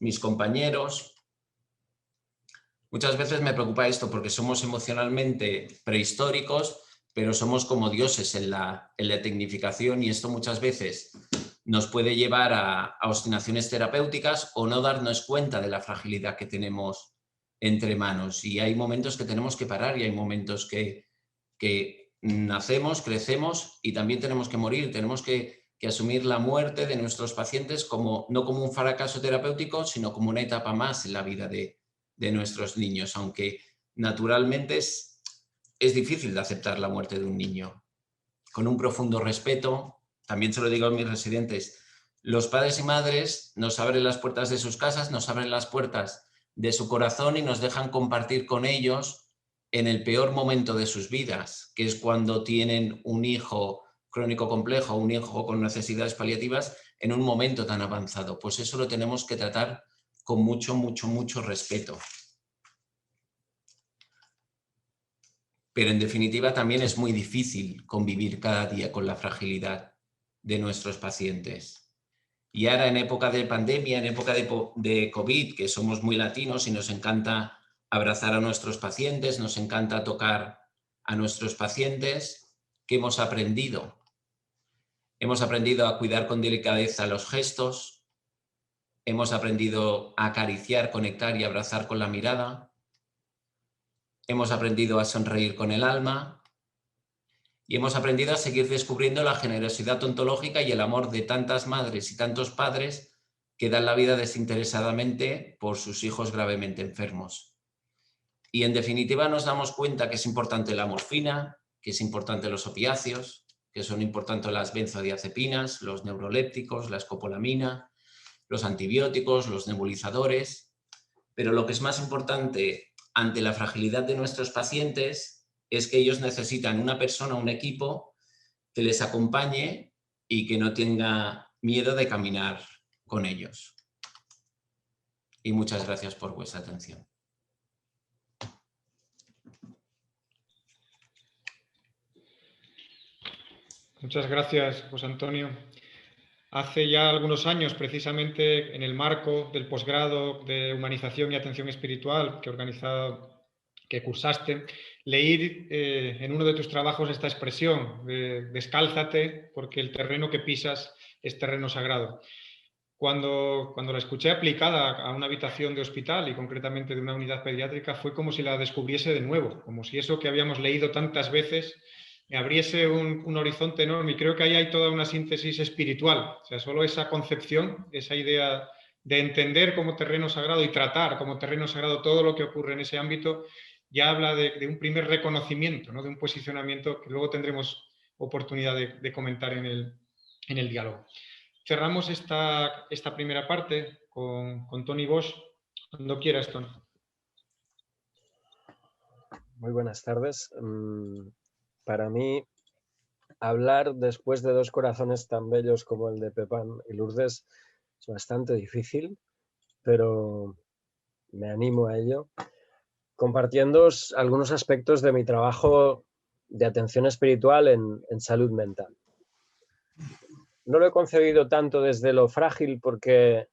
mis compañeros. Muchas veces me preocupa esto porque somos emocionalmente prehistóricos, pero somos como dioses en la tecnificación y esto muchas veces nos puede llevar a obstinaciones terapéuticas o no darnos cuenta de la fragilidad que tenemos entre manos. Y hay momentos que tenemos que parar y hay momentos que nacemos, crecemos y también tenemos que morir. Tenemos que asumir la muerte de nuestros pacientes no como un fracaso terapéutico, sino como una etapa más en la vida de nuestros niños, aunque naturalmente es difícil de aceptar la muerte de un niño. Con un profundo respeto, también se lo digo a mis residentes, los padres y madres nos abren las puertas de sus casas, nos abren las puertas de su corazón y nos dejan compartir con ellos en el peor momento de sus vidas, que es cuando tienen un hijo crónico complejo, un hijo con necesidades paliativas en un momento tan avanzado. Pues eso lo tenemos que tratar con mucho, mucho, mucho respeto. Pero en definitiva también es muy difícil convivir cada día con la fragilidad de nuestros pacientes. Y ahora en época de pandemia, en época de COVID, que somos muy latinos y nos encanta abrazar a nuestros pacientes, nos encanta tocar a nuestros pacientes, ¿qué hemos aprendido? Hemos aprendido a cuidar con delicadeza los gestos, hemos aprendido a acariciar, conectar y abrazar con la mirada, hemos aprendido a sonreír con el alma y hemos aprendido a seguir descubriendo la generosidad ontológica y el amor de tantas madres y tantos padres que dan la vida desinteresadamente por sus hijos gravemente enfermos. Y en definitiva nos damos cuenta que es importante la morfina, que es importante los opiáceos, que son importantes las benzodiazepinas, los neurolépticos, la escopolamina, los antibióticos, los nebulizadores. Pero lo que es más importante ante la fragilidad de nuestros pacientes es que ellos necesitan una persona, un equipo que les acompañe y que no tenga miedo de caminar con ellos. Y muchas gracias por vuestra atención. Muchas gracias, José Antonio. Hace ya algunos años, precisamente en el marco del posgrado de Humanización y Atención Espiritual que cursaste, leí en uno de tus trabajos esta expresión, descálzate porque el terreno que pisas es terreno sagrado. Cuando la escuché aplicada a una habitación de hospital y concretamente de una unidad pediátrica, fue como si la descubriese de nuevo, como si eso que habíamos leído tantas veces me abriese un horizonte enorme. Y creo que ahí hay toda una síntesis espiritual. O sea, solo esa concepción, esa idea de entender como terreno sagrado y tratar como terreno sagrado todo lo que ocurre en ese ámbito, ya habla de un primer reconocimiento, ¿no? De un posicionamiento que luego tendremos oportunidad de comentar en el diálogo. Cerramos esta primera parte con Tony Bosch. Cuando quieras, Tony. Muy buenas tardes. Para mí, hablar después de dos corazones tan bellos como el de Pepán y Lourdes es bastante difícil, pero me animo a ello, compartiendo algunos aspectos de mi trabajo de atención espiritual en salud mental. No lo he concebido tanto desde lo frágil porque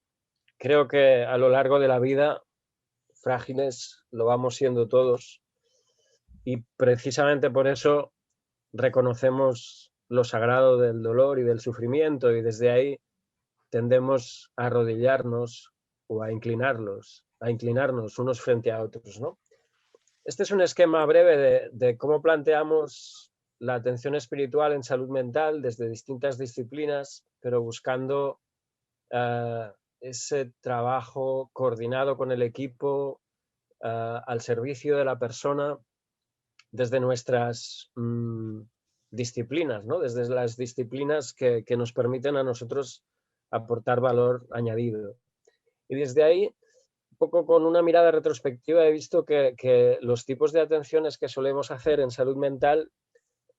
creo que a lo largo de la vida frágiles lo vamos siendo todos y precisamente por eso reconocemos lo sagrado del dolor y del sufrimiento y desde ahí tendemos a arrodillarnos o a inclinarnos unos frente a otros, ¿no? Este es un esquema breve de cómo planteamos la atención espiritual en salud mental desde distintas disciplinas, pero buscando ese trabajo coordinado con el equipo al servicio de la persona desde nuestras disciplinas, ¿no? Desde las disciplinas que nos permiten a nosotros aportar valor añadido. Y desde ahí, un poco con una mirada retrospectiva, he visto que los tipos de atenciones que solemos hacer en salud mental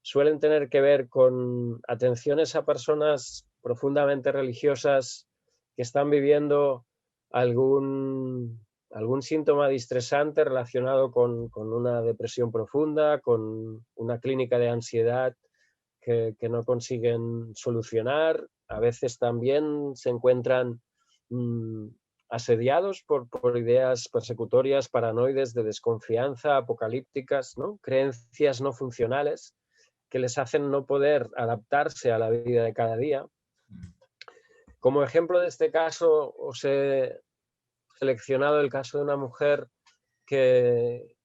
suelen tener que ver con atenciones a personas profundamente religiosas que están viviendo algún síntoma distresante relacionado con una depresión profunda, con una clínica de ansiedad que no consiguen solucionar. A veces también se encuentran asediados por ideas persecutorias, paranoides, de desconfianza, apocalípticas, ¿no? Creencias no funcionales que les hacen no poder adaptarse a la vida de cada día. Como ejemplo de este caso, os he seleccionado el caso de una mujer que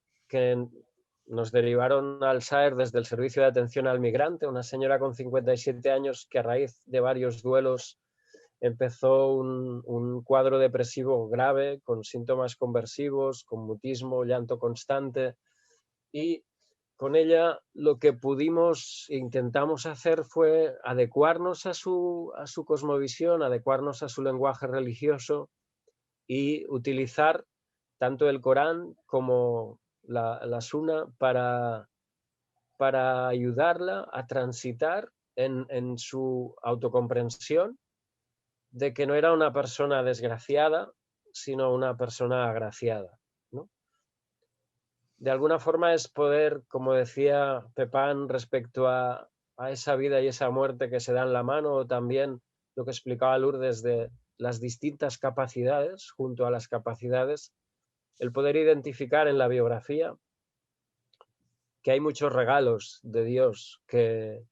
nos derivaron al SAER desde el Servicio de Atención al Migrante, una señora con 57 años que a raíz de varios duelos empezó un cuadro depresivo grave, con síntomas conversivos, con mutismo, llanto constante, y con ella lo que intentamos hacer fue adecuarnos a su cosmovisión, adecuarnos a su lenguaje religioso y utilizar tanto el Corán como la Suna para ayudarla a transitar en su autocomprensión de que no era una persona desgraciada, sino una persona agraciada, ¿no? De alguna forma es poder, como decía Pepán, respecto a esa vida y esa muerte que se dan la mano, o también lo que explicaba Lourdes de las distintas capacidades, junto a las capacidades, el poder identificar en la biografía que hay muchos regalos de Dios que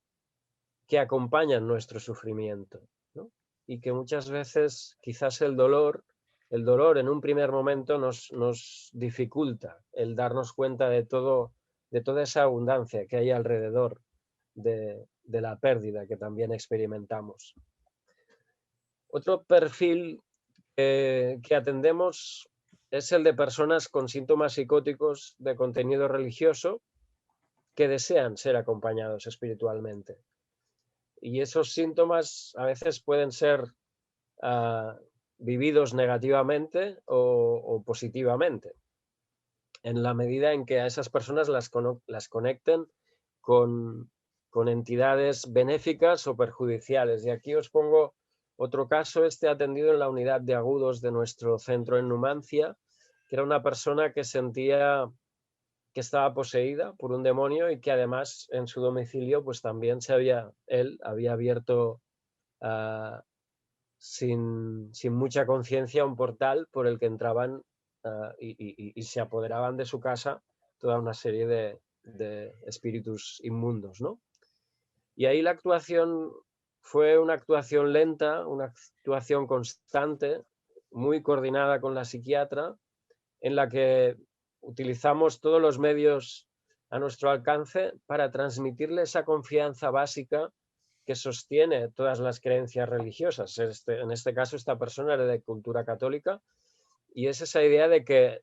acompañan nuestro sufrimiento, ¿no? Y que muchas veces quizás el dolor en un primer momento nos dificulta el darnos cuenta de toda esa abundancia que hay alrededor de la pérdida que también experimentamos. Otro perfil que atendemos es el de personas con síntomas psicóticos de contenido religioso que desean ser acompañados espiritualmente. Y esos síntomas a veces pueden ser vividos negativamente o positivamente, en la medida en que a esas personas las conecten con entidades benéficas o perjudiciales. Y aquí os pongo otro caso, atendido en la unidad de agudos de nuestro centro en Numancia, que era una persona que sentía que estaba poseída por un demonio y que además en su domicilio pues también él había abierto sin mucha conciencia un portal por el que entraban y se apoderaban de su casa toda una serie de espíritus inmundos, ¿no? Y ahí la actuación fue una actuación lenta, una actuación constante, muy coordinada con la psiquiatra, en la que utilizamos todos los medios a nuestro alcance para transmitirle esa confianza básica que sostiene todas las creencias religiosas. En este caso, esta persona era de cultura católica y es esa idea de que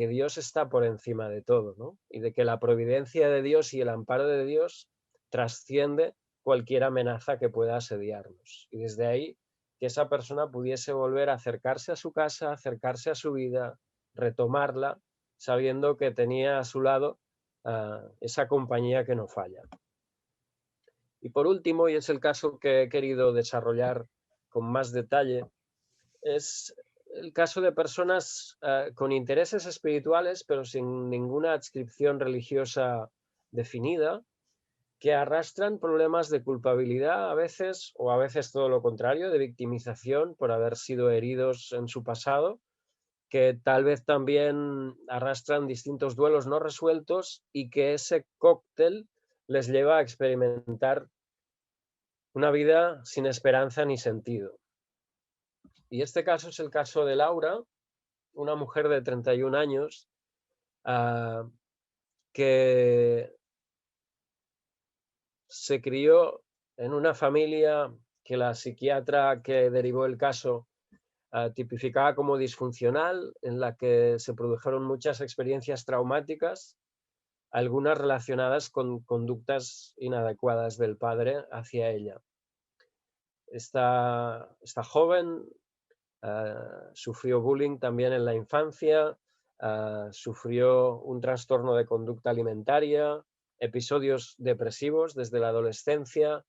Dios está por encima de todo, ¿no? Y de que la providencia de Dios y el amparo de Dios trasciende cualquier amenaza que pueda asediarnos. Y desde ahí, que esa persona pudiese volver a acercarse a su casa, acercarse a su vida, retomarla, sabiendo que tenía a su lado esa compañía que no falla. Y por último, y es el caso que he querido desarrollar con más detalle, es el caso de personas con intereses espirituales, pero sin ninguna adscripción religiosa definida, que arrastran problemas de culpabilidad a veces, o a veces todo lo contrario, de victimización por haber sido heridos en su pasado, que tal vez también arrastran distintos duelos no resueltos y que ese cóctel les lleva a experimentar una vida sin esperanza ni sentido. Y este caso es el caso de Laura, una mujer de 31 años que se crió en una familia que la psiquiatra que derivó el caso tipificaba como disfuncional, en la que se produjeron muchas experiencias traumáticas, algunas relacionadas con conductas inadecuadas del padre hacia ella. Esta joven sufrió bullying también en la infancia, sufrió un trastorno de conducta alimentaria, episodios depresivos desde la adolescencia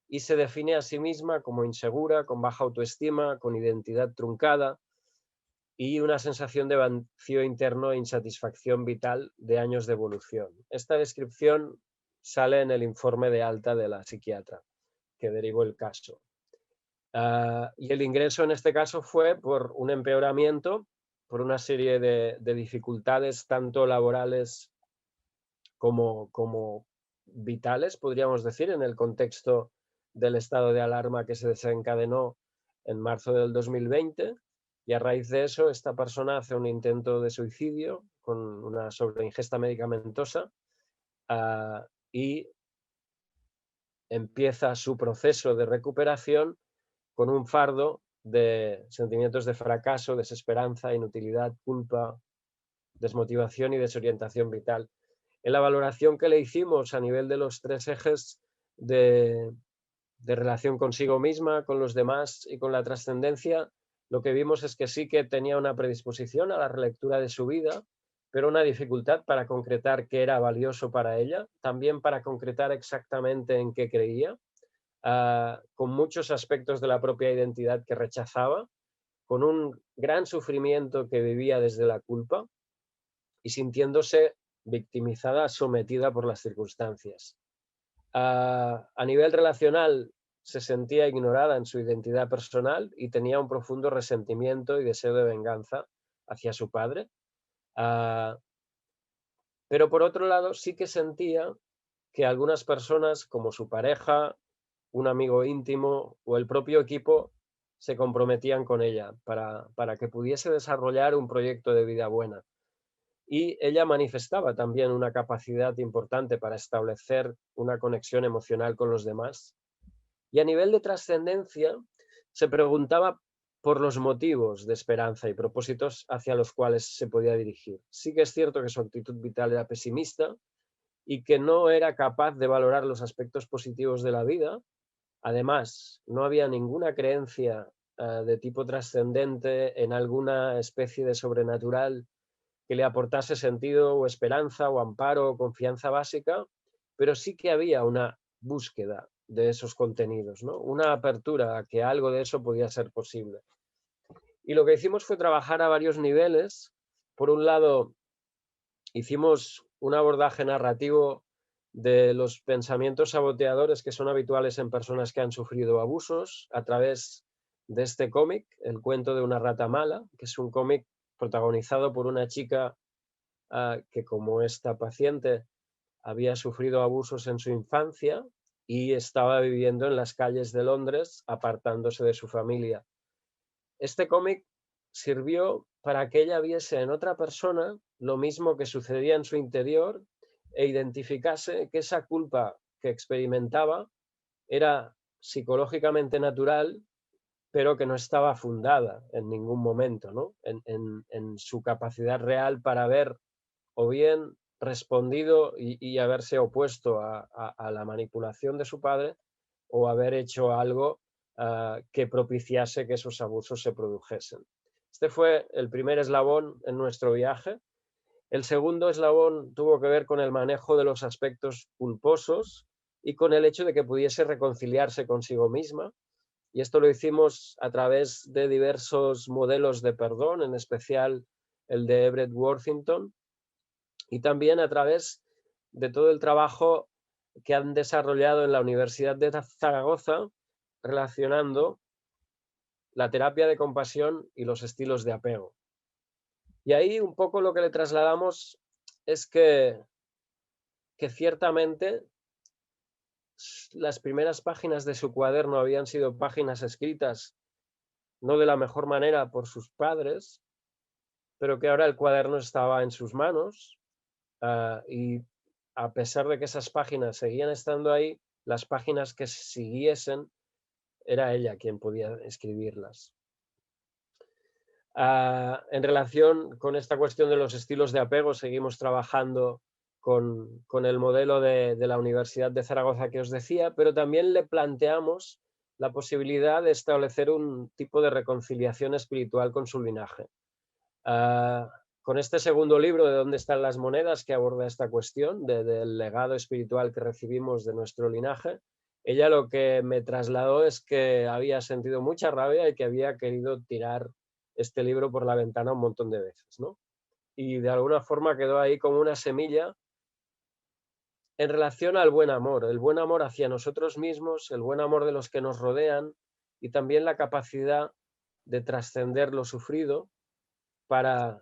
y se define a sí misma como insegura, con baja autoestima, con identidad truncada y una sensación de vacío interno e insatisfacción vital de años de evolución. Esta descripción sale en el informe de alta de la psiquiatra que derivó el caso. Y el ingreso en este caso fue por un empeoramiento, por una serie de dificultades tanto laborales como vitales, podríamos decir, en el contexto del estado de alarma que se desencadenó en marzo del 2020, y a raíz de eso esta persona hace un intento de suicidio con una sobreingesta medicamentosa y empieza su proceso de recuperación con un fardo de sentimientos de fracaso, desesperanza, inutilidad, culpa, desmotivación y desorientación vital. En la valoración que le hicimos a nivel de los 3 ejes de relación consigo misma, con los demás y con la trascendencia, lo que vimos es que sí que tenía una predisposición a la relectura de su vida, pero una dificultad para concretar qué era valioso para ella, también para concretar exactamente en qué creía, con muchos aspectos de la propia identidad que rechazaba, con un gran sufrimiento que vivía desde la culpa y sintiéndose victimizada, sometida por las circunstancias. A nivel relacional se sentía ignorada en su identidad personal y tenía un profundo resentimiento y deseo de venganza hacia su padre. Pero por otro lado sí que sentía que algunas personas, como su pareja, un amigo íntimo o el propio equipo, se comprometían con ella para que pudiese desarrollar un proyecto de vida buena. Y ella manifestaba también una capacidad importante para establecer una conexión emocional con los demás. Y a nivel de trascendencia, se preguntaba por los motivos de esperanza y propósitos hacia los cuales se podía dirigir. Sí que es cierto que su actitud vital era pesimista y que no era capaz de valorar los aspectos positivos de la vida. Además, no había ninguna creencia de tipo trascendente en alguna especie de sobrenatural que le aportase sentido o esperanza o amparo o confianza básica, pero sí que había una búsqueda de esos contenidos, ¿no? Una apertura a que algo de eso podía ser posible. Y lo que hicimos fue trabajar a varios niveles. Por un lado, hicimos un abordaje narrativo de los pensamientos saboteadores que son habituales en personas que han sufrido abusos a través de este cómic, El cuento de una rata mala, que es un cómic protagonizado por una chica que, como esta paciente, había sufrido abusos en su infancia y estaba viviendo en las calles de Londres, apartándose de su familia. Este cómic sirvió para que ella viese en otra persona lo mismo que sucedía en su interior e identificase que esa culpa que experimentaba era psicológicamente natural, pero que no estaba fundada en ningún momento, ¿no? en su capacidad real para haber o bien respondido y haberse opuesto a la manipulación de su padre, o haber hecho algo que propiciase que esos abusos se produjesen. Este fue el primer eslabón en nuestro viaje. El segundo eslabón tuvo que ver con el manejo de los aspectos culposos y con el hecho de que pudiese reconciliarse consigo misma. Y esto lo hicimos a través de diversos modelos de perdón, en especial el de Everett Worthington, y también a través de todo el trabajo que han desarrollado en la Universidad de Zaragoza relacionando la terapia de compasión y los estilos de apego. Y ahí un poco lo que le trasladamos es que ciertamente las primeras páginas de su cuaderno habían sido páginas escritas no de la mejor manera por sus padres, pero que ahora el cuaderno estaba en sus manos, y a pesar de que esas páginas seguían estando ahí, las páginas que siguiesen era ella quien podía escribirlas. En relación con esta cuestión de los estilos de apego, seguimos trabajando con el modelo de la Universidad de Zaragoza que os decía, pero también le planteamos la posibilidad de establecer un tipo de reconciliación espiritual con su linaje. Con este segundo libro, ¿De dónde están las monedas?, que aborda esta cuestión del legado espiritual que recibimos de nuestro linaje, ella lo que me trasladó es que había sentido mucha rabia y que había querido tirar este libro por la ventana un montón de veces, ¿no? Y de alguna forma quedó ahí como una semilla en relación al buen amor, el buen amor hacia nosotros mismos, el buen amor de los que nos rodean y también la capacidad de trascender lo sufrido para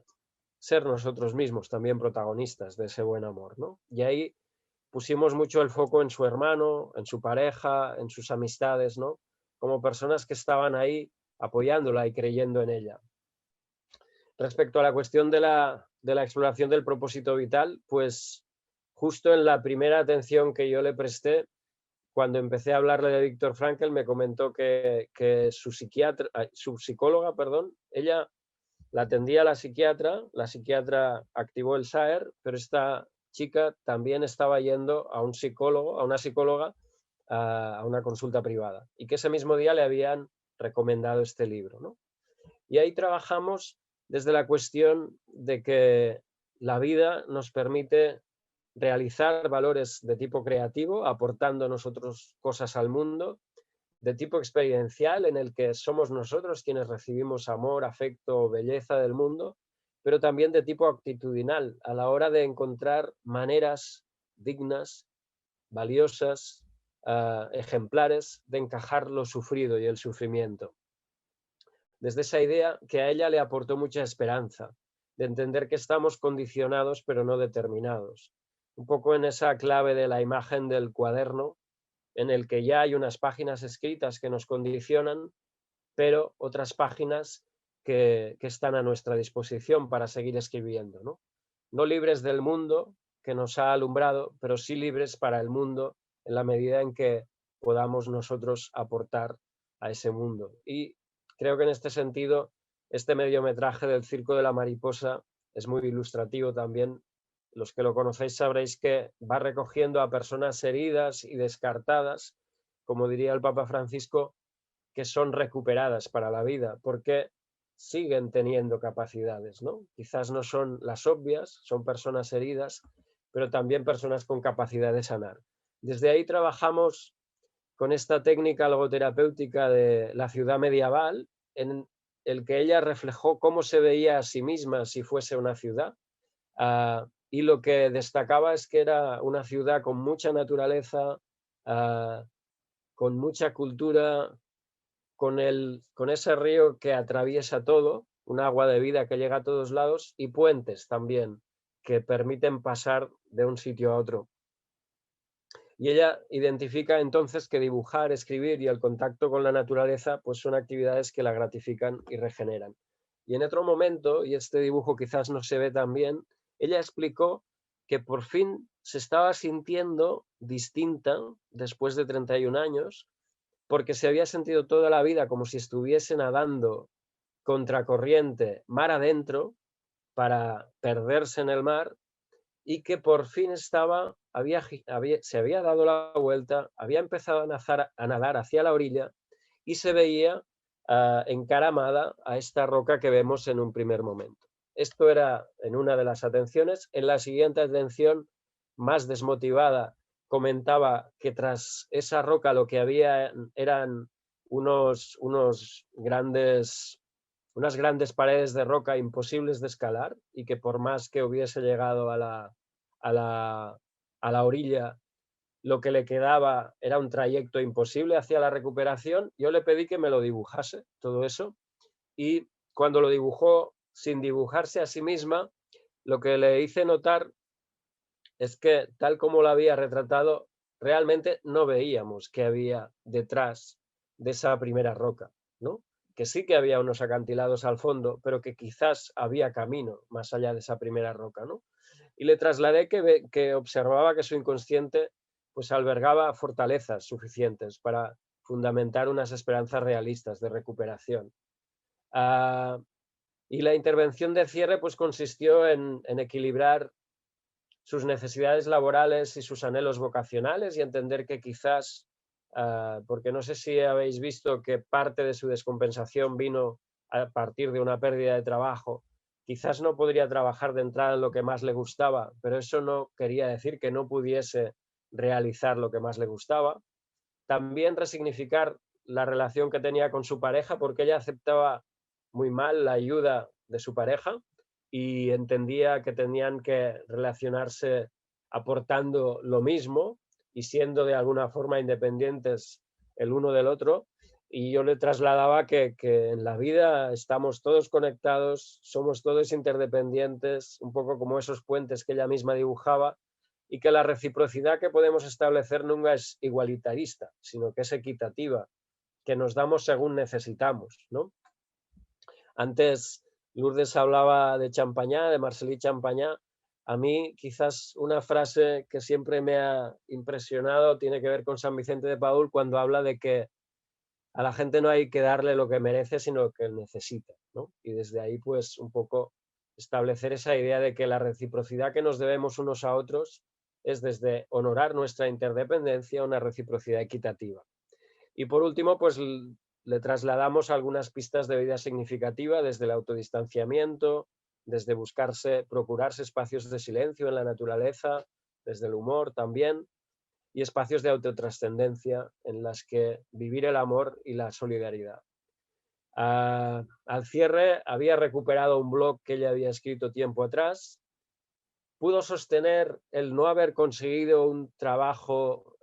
ser nosotros mismos también protagonistas de ese buen amor, ¿no? Y ahí pusimos mucho el foco en su hermano, en su pareja, en sus amistades, ¿no? Como personas que estaban ahí apoyándola y creyendo en ella. Respecto a la cuestión de la exploración del propósito vital, pues justo en la primera atención que yo le presté, cuando empecé a hablarle de Viktor Frankl, me comentó que su psicóloga, ella la atendía la psiquiatra activó el SAER, pero esta chica también estaba yendo a un psicólogo, a una psicóloga, a una consulta privada, y que ese mismo día le habían recomendado este libro, ¿no? Y ahí trabajamos desde la cuestión de que la vida nos permite realizar valores de tipo creativo, aportando nosotros cosas al mundo, de tipo experiencial, en el que somos nosotros quienes recibimos amor, afecto o belleza del mundo, pero también de tipo actitudinal, a la hora de encontrar maneras dignas, valiosas, ejemplares de encajar lo sufrido y el sufrimiento. Desde esa idea que a ella le aportó mucha esperanza, de entender que estamos condicionados pero no determinados. Un poco en esa clave de la imagen del cuaderno, en el que ya hay unas páginas escritas que nos condicionan, pero otras páginas que están a nuestra disposición para seguir escribiendo, ¿no? No libres del mundo que nos ha alumbrado, pero sí libres para el mundo en la medida en que podamos nosotros aportar a ese mundo. Y creo que en este sentido, este mediometraje del Circo de la Mariposa es muy ilustrativo también. Los que lo conocéis sabréis que va recogiendo a personas heridas y descartadas, como diría el Papa Francisco, que son recuperadas para la vida, porque siguen teniendo capacidades, ¿no? Quizás no son las obvias, son personas heridas, pero también personas con capacidad de sanar. Desde ahí trabajamos con esta técnica logoterapéutica de la ciudad medieval, en el que ella reflejó cómo se veía a sí misma si fuese una ciudad, y lo que destacaba es que era una ciudad con mucha naturaleza, con mucha cultura, con ese río que atraviesa todo, un agua de vida que llega a todos lados, y puentes también que permiten pasar de un sitio a otro. Y ella identifica entonces que dibujar, escribir y el contacto con la naturaleza pues son actividades que la gratifican y regeneran. Y en otro momento, y este dibujo quizás no se ve tan bien, ella explicó que por fin se estaba sintiendo distinta después de 31 años, porque se había sentido toda la vida como si estuviese nadando contracorriente, mar adentro, para perderse en el mar, y que por fin se había dado la vuelta, había empezado a nadar hacia la orilla y se veía encaramada a esta roca que vemos en un primer momento. Esto era en una de las atenciones. En la siguiente atención, más desmotivada, comentaba que tras esa roca lo que había eran unas grandes paredes de roca imposibles de escalar, y que por más que hubiese llegado a la orilla, lo que le quedaba era un trayecto imposible hacia la recuperación. Yo le pedí que me lo dibujase, todo eso, y cuando lo dibujó sin dibujarse a sí misma, lo que le hice notar es que, tal como lo había retratado, realmente no veíamos qué había detrás de esa primera roca, ¿no? Que sí que había unos acantilados al fondo, pero que quizás había camino más allá de esa primera roca, ¿no? Y le trasladé que observaba que su inconsciente pues albergaba fortalezas suficientes para fundamentar unas esperanzas realistas de recuperación. Y la intervención de cierre pues consistió en equilibrar sus necesidades laborales y sus anhelos vocacionales, y entender que quizás, porque no sé si habéis visto que parte de su descompensación vino a partir de una pérdida de trabajo, quizás no podría trabajar de entrada en lo que más le gustaba, pero eso no quería decir que no pudiese realizar lo que más le gustaba. También resignificar la relación que tenía con su pareja, porque ella aceptaba muy mal la ayuda de su pareja y entendía que tenían que relacionarse aportando lo mismo y siendo de alguna forma independientes el uno del otro. Y yo le trasladaba que en la vida estamos todos conectados, somos todos interdependientes, un poco como esos puentes que ella misma dibujaba, y que la reciprocidad que podemos establecer nunca es igualitarista, sino que es equitativa, que nos damos según necesitamos, ¿no? Antes Lourdes hablaba de Champagnat, de Marcel Champagnat. A mí quizás una frase que siempre me ha impresionado tiene que ver con San Vicente de Paúl, cuando habla de que a la gente no hay que darle lo que merece, sino que necesita, ¿no? Y desde ahí pues un poco establecer esa idea de que la reciprocidad que nos debemos unos a otros es, desde honorar nuestra interdependencia, una reciprocidad equitativa. Y por último, pues le trasladamos algunas pistas de vida significativa, desde el autodistanciamiento, desde procurarse espacios de silencio en la naturaleza, desde el humor también, y espacios de autotrascendencia en las que vivir el amor y la solidaridad. Al cierre, había recuperado un blog que ella había escrito tiempo atrás. Pudo sostener el no haber conseguido un trabajo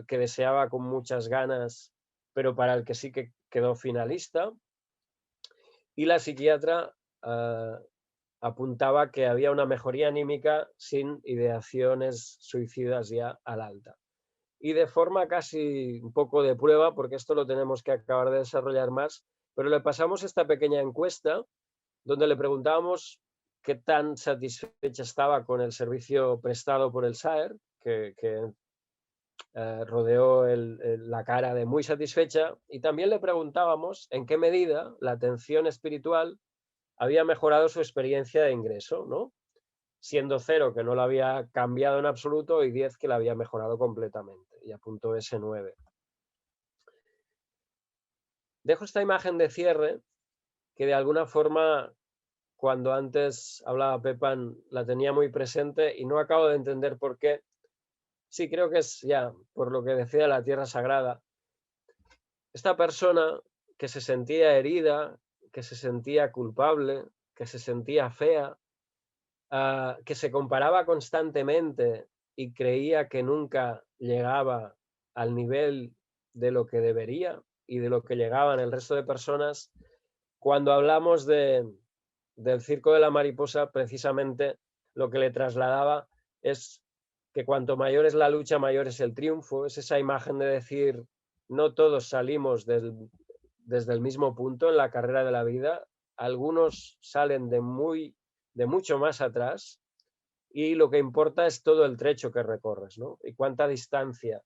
que deseaba con muchas ganas, pero para el que sí que quedó finalista. Y la psiquiatra apuntaba que había una mejoría anímica sin ideaciones suicidas ya al alta. Y de forma casi un poco de prueba, porque esto lo tenemos que acabar de desarrollar más, pero le pasamos esta pequeña encuesta donde le preguntábamos qué tan satisfecha estaba con el servicio prestado por el SAER, que rodeó la cara de muy satisfecha, y también le preguntábamos en qué medida la atención espiritual había mejorado su experiencia de ingreso, ¿no? Siendo 0 que no la había cambiado en absoluto y 10 que la había mejorado completamente, y apuntó ese 9. Dejo esta imagen de cierre que de alguna forma, cuando antes hablaba Pepan, la tenía muy presente y no acabo de entender por qué. Sí, creo que es ya por lo que decía la tierra sagrada. Esta persona que se sentía herida, que se sentía culpable, que se sentía fea, que se comparaba constantemente y creía que nunca llegaba al nivel de lo que debería y de lo que llegaban el resto de personas, cuando hablamos del circo de la mariposa, precisamente lo que le trasladaba es que cuanto mayor es la lucha, mayor es el triunfo. Es esa imagen de decir, no todos salimos desde el mismo punto en la carrera de la vida, algunos salen de mucho más atrás, y lo que importa es todo el trecho que recorres, ¿no? Y cuánta distancia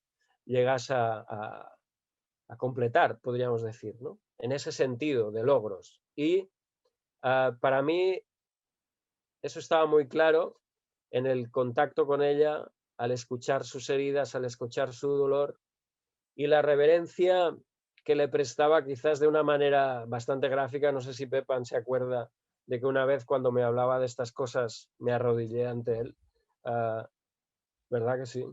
llegas a completar, podríamos decir, ¿no? En ese sentido de logros. Y para mí eso estaba muy claro en el contacto con ella, al escuchar sus heridas, al escuchar su dolor, y la reverencia que le prestaba, quizás de una manera bastante gráfica. No sé si Pepan se acuerda de que una vez, cuando me hablaba de estas cosas, me arrodillé ante él. ¿Verdad que sí?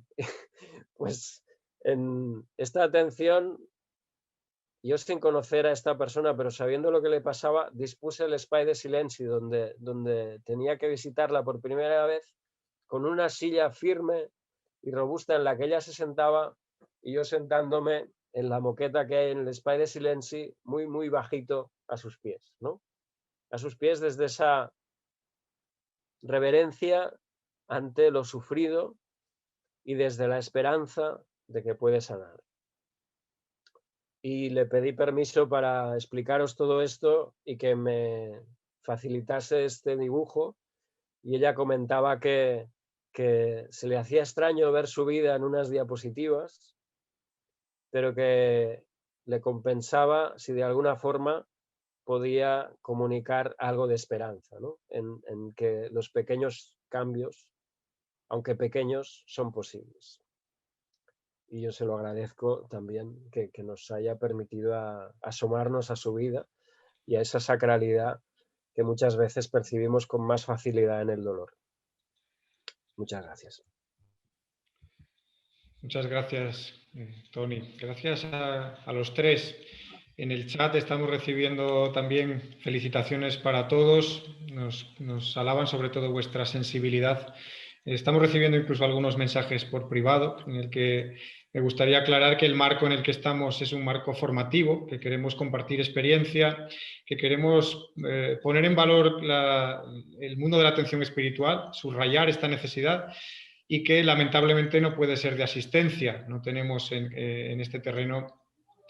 Pues en esta atención, yo sin conocer a esta persona, pero sabiendo lo que le pasaba, dispuse el Espai de Silenci, donde tenía que visitarla por primera vez, con una silla firme y robusta en la que ella se sentaba, y yo sentándome en la moqueta que hay en el Espai de Silenci, muy, muy bajito a sus pies, ¿no? A sus pies, desde esa reverencia ante lo sufrido y desde la esperanza de que puede sanar. Y le pedí permiso para explicaros todo esto y que me facilitase este dibujo, y ella comentaba que se le hacía extraño ver su vida en unas diapositivas, pero que le compensaba si de alguna forma podía comunicar algo de esperanza, ¿no? En que los pequeños cambios, aunque pequeños, son posibles. Y yo se lo agradezco también, que nos haya permitido asomarnos a su vida y a esa sacralidad que muchas veces percibimos con más facilidad en el dolor. Muchas gracias. Muchas gracias, Tony. Gracias a los tres. En el chat estamos recibiendo también felicitaciones para todos. Nos alaban sobre todo vuestra sensibilidad. Estamos recibiendo incluso algunos mensajes por privado, en el que me gustaría aclarar que el marco en el que estamos es un marco formativo, que queremos compartir experiencia, que queremos poner en valor el mundo de la atención espiritual, subrayar esta necesidad, y que lamentablemente no puede ser de asistencia. No tenemos en este terreno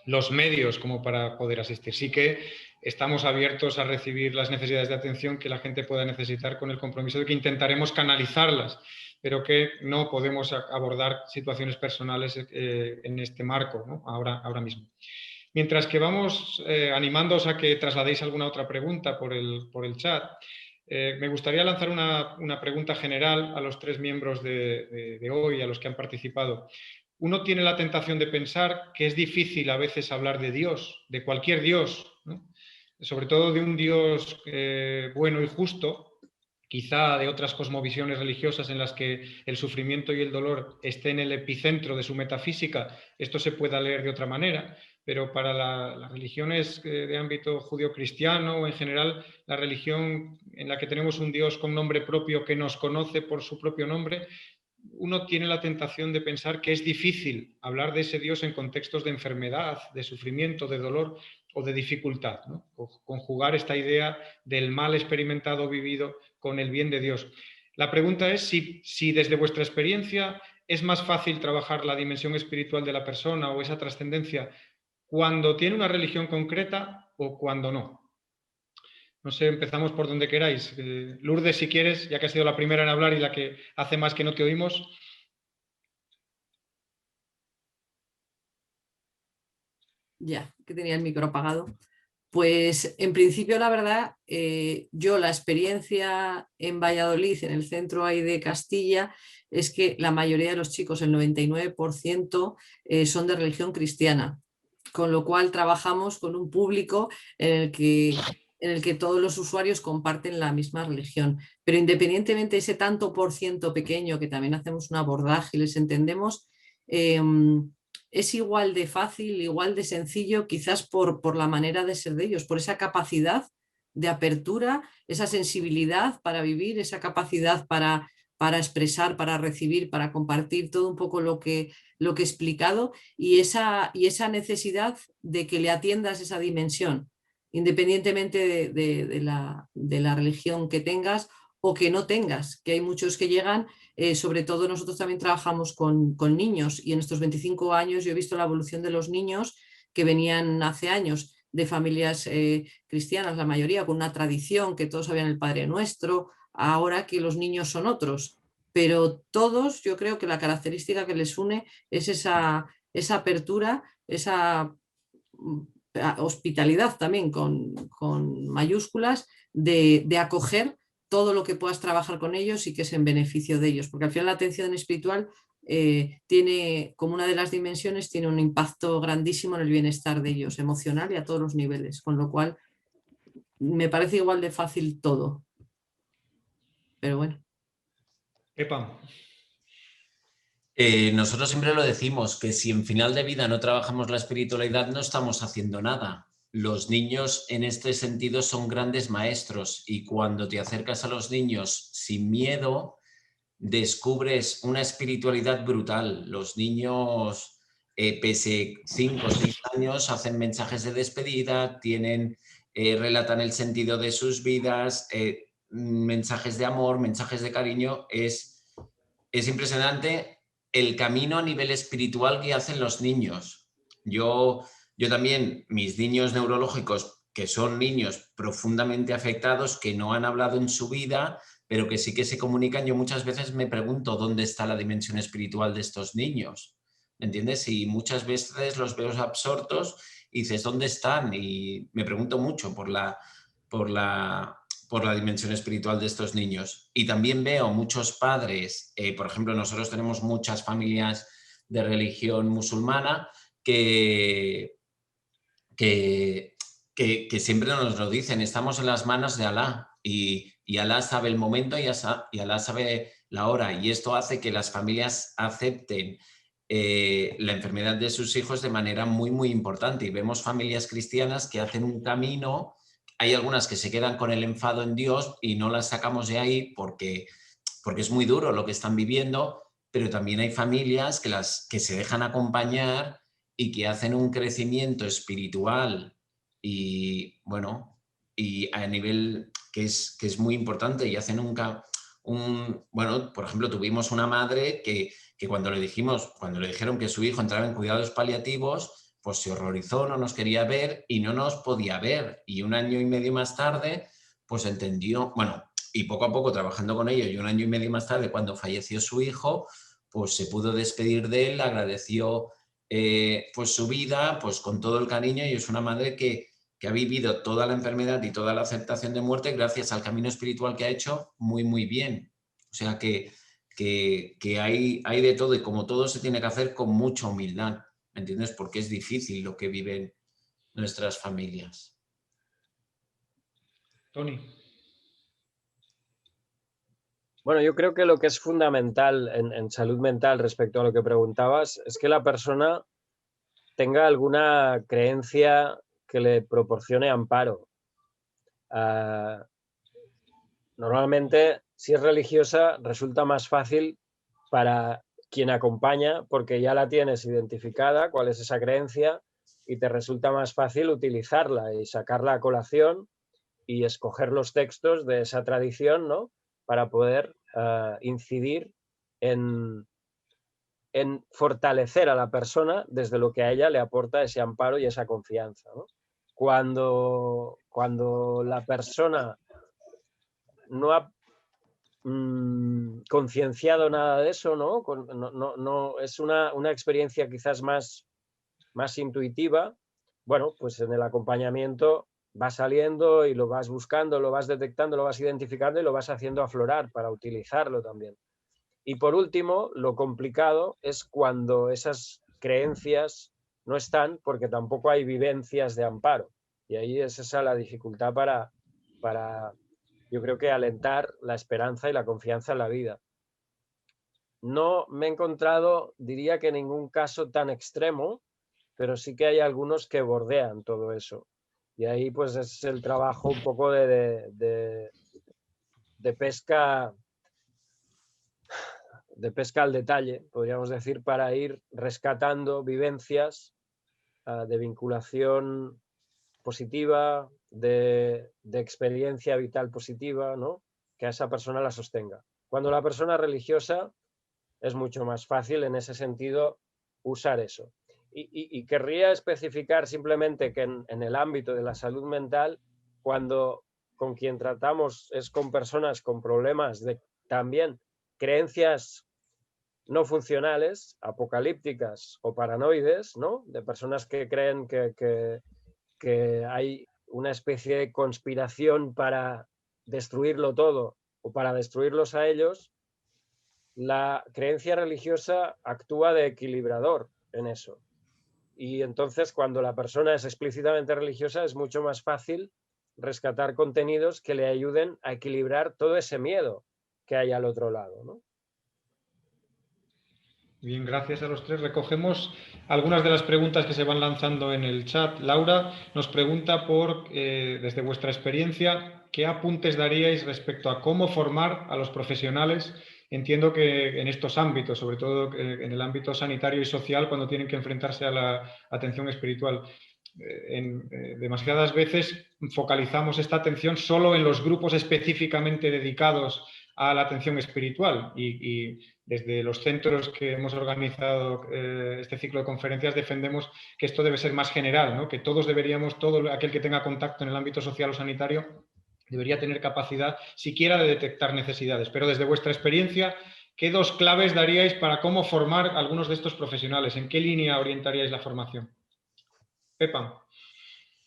los medios como para poder asistir. Sí que estamos abiertos a recibir las necesidades de atención que la gente pueda necesitar, con el compromiso de que intentaremos canalizarlas, pero que no podemos abordar situaciones personales en este marco, ¿no? ahora mismo. Mientras que vamos animándoos a que trasladéis alguna otra pregunta por el chat, me gustaría lanzar una pregunta general a los tres miembros de hoy, a los que han participado. Uno tiene la tentación de pensar que es difícil a veces hablar de Dios, de cualquier Dios, ¿no? Sobre todo de un Dios bueno y justo, quizá de otras cosmovisiones religiosas en las que el sufrimiento y el dolor estén en el epicentro de su metafísica. Esto se pueda leer de otra manera, pero para las religiones de ámbito judio-cristiano, o en general la religión en la que tenemos un Dios con nombre propio que nos conoce por su propio nombre, uno tiene la tentación de pensar que es difícil hablar de ese Dios en contextos de enfermedad, de sufrimiento, de dolor o de dificultad, ¿no? Conjugar esta idea del mal experimentado o vivido con el bien de Dios. La pregunta es si desde vuestra experiencia es más fácil trabajar la dimensión espiritual de la persona o esa trascendencia cuando tiene una religión concreta o cuando no. No sé, empezamos por donde queráis. Lourdes, si quieres, ya que has sido la primera en hablar y la que hace más que no te oímos. Ya, que tenía el micro apagado. Pues en principio, la verdad, yo la experiencia en Valladolid, en el centro ahí de Castilla, es que la mayoría de los chicos, el 99%, son de religión cristiana, con lo cual trabajamos con un público en el que todos los usuarios comparten la misma religión. Pero independientemente de ese tanto por ciento pequeño, que también hacemos un abordaje y les entendemos, es igual de fácil, igual de sencillo, quizás por la manera de ser de ellos, por esa capacidad de apertura, esa sensibilidad para vivir, esa capacidad para expresar, para recibir, para compartir, todo un poco lo que he explicado, y esa necesidad de que le atiendas esa dimensión, independientemente de la religión que tengas o que no tengas, que hay muchos que llegan, sobre todo nosotros también trabajamos con niños, y en estos 25 años yo he visto la evolución de los niños que venían hace años de familias cristianas, la mayoría, con una tradición, que todos sabían el Padre Nuestro, ahora que los niños son otros, pero todos, yo creo que la característica que les une es esa apertura, esa hospitalidad también con mayúsculas, de acoger todo lo que puedas trabajar con ellos y que es en beneficio de ellos, porque al final la atención espiritual tiene, como una de las dimensiones, tiene un impacto grandísimo en el bienestar de ellos, emocional y a todos los niveles, con lo cual me parece igual de fácil todo. Pero bueno. Epa. Nosotros siempre lo decimos, que si en final de vida no trabajamos la espiritualidad, no estamos haciendo nada. Los niños en este sentido son grandes maestros, y cuando te acercas a los niños sin miedo, descubres una espiritualidad brutal. Los niños, pese 5 o 6 años, hacen mensajes de despedida, relatan el sentido de sus vidas, mensajes de amor, mensajes de cariño. Es impresionante el camino a nivel espiritual que hacen los niños. Yo también, mis niños neurológicos, que son niños profundamente afectados, que no han hablado en su vida, pero que sí que se comunican, yo muchas veces me pregunto dónde está la dimensión espiritual de estos niños, ¿me entiendes? Y muchas veces los veo absortos y dices, ¿dónde están? Y me pregunto mucho por la dimensión espiritual de estos niños. Y también veo muchos padres, por ejemplo, nosotros tenemos muchas familias de religión musulmana que siempre nos lo dicen, estamos en las manos de Alá, y Alá sabe el momento y Alá sabe la hora, y esto hace que las familias acepten la enfermedad de sus hijos de manera muy, muy importante. Y vemos familias cristianas que hacen un camino. Hay algunas que se quedan con el enfado en Dios y no las sacamos de ahí porque es muy duro lo que están viviendo, pero también hay familias que se dejan acompañar y que hacen un crecimiento espiritual y, bueno, y a nivel que es muy importante, y hacen bueno, por ejemplo, tuvimos una madre que cuando le dijeron que su hijo entraba en cuidados paliativos, pues se horrorizó, no nos quería ver y no nos podía ver. Y 1 año y medio más tarde, pues entendió, bueno, y poco a poco trabajando con ellos, y 1 año y medio más tarde, cuando falleció su hijo, pues se pudo despedir de él, agradeció pues su vida, pues con todo el cariño, y es una madre que ha vivido toda la enfermedad y toda la aceptación de muerte gracias al camino espiritual que ha hecho muy, muy bien. O sea que hay de todo, y como todo se tiene que hacer con mucha humildad, ¿me entiendes? Porque es difícil lo que viven nuestras familias. Tony. Bueno, yo creo que lo que es fundamental en salud mental respecto a lo que preguntabas es que la persona tenga alguna creencia que le proporcione amparo. Normalmente, si es religiosa, resulta más fácil para quien acompaña porque ya la tienes identificada, cuál es esa creencia, y te resulta más fácil utilizarla y sacarla a colación y escoger los textos de esa tradición, ¿no?, para poder incidir en fortalecer a la persona desde lo que a ella le aporta ese amparo y esa confianza, ¿no? Cuando la persona no ha concienciado nada de eso, ¿no? No es una experiencia quizás más intuitiva, bueno, pues en el acompañamiento va saliendo y lo vas buscando, lo vas detectando, lo vas identificando y lo vas haciendo aflorar para utilizarlo también. Y por último, lo complicado es cuando esas creencias no están, porque tampoco hay vivencias de amparo. Y ahí es esa la dificultad para yo creo que alentar la esperanza y la confianza en la vida. No me he encontrado, diría que ningún caso tan extremo, pero sí que hay algunos que bordean todo eso. Y ahí pues es el trabajo un poco de pesca al detalle, podríamos decir, para ir rescatando vivencias de vinculación positiva, de experiencia vital positiva, ¿no? Que a esa persona la sostenga. Cuando la persona es religiosa es mucho más fácil en ese sentido usar eso. Y querría especificar simplemente que en el ámbito de la salud mental, cuando con quien tratamos es con personas con problemas de también creencias no funcionales, apocalípticas o paranoides, ¿no? De personas que creen que hay una especie de conspiración para destruirlo todo o para destruirlos a ellos, la creencia religiosa actúa de equilibrador en eso. Y entonces cuando la persona es explícitamente religiosa es mucho más fácil rescatar contenidos que le ayuden a equilibrar todo ese miedo que hay al otro lado, ¿no? Bien, gracias a los tres. Recogemos algunas de las preguntas que se van lanzando en el chat. Laura nos pregunta desde vuestra experiencia, ¿qué apuntes daríais respecto a cómo formar a los profesionales? Entiendo que en estos ámbitos, sobre todo en el ámbito sanitario y social, cuando tienen que enfrentarse a la atención espiritual. Demasiadas veces focalizamos esta atención solo en los grupos específicamente dedicados a la atención espiritual y desde los centros que hemos organizado este ciclo de conferencias defendemos que esto debe ser más general, ¿no? Que todos deberíamos, todo aquel que tenga contacto en el ámbito social o sanitario debería tener capacidad siquiera de detectar necesidades. Pero desde vuestra experiencia, ¿qué dos claves daríais para cómo formar a algunos de estos profesionales? ¿En qué línea orientaríais la formación? Pepa.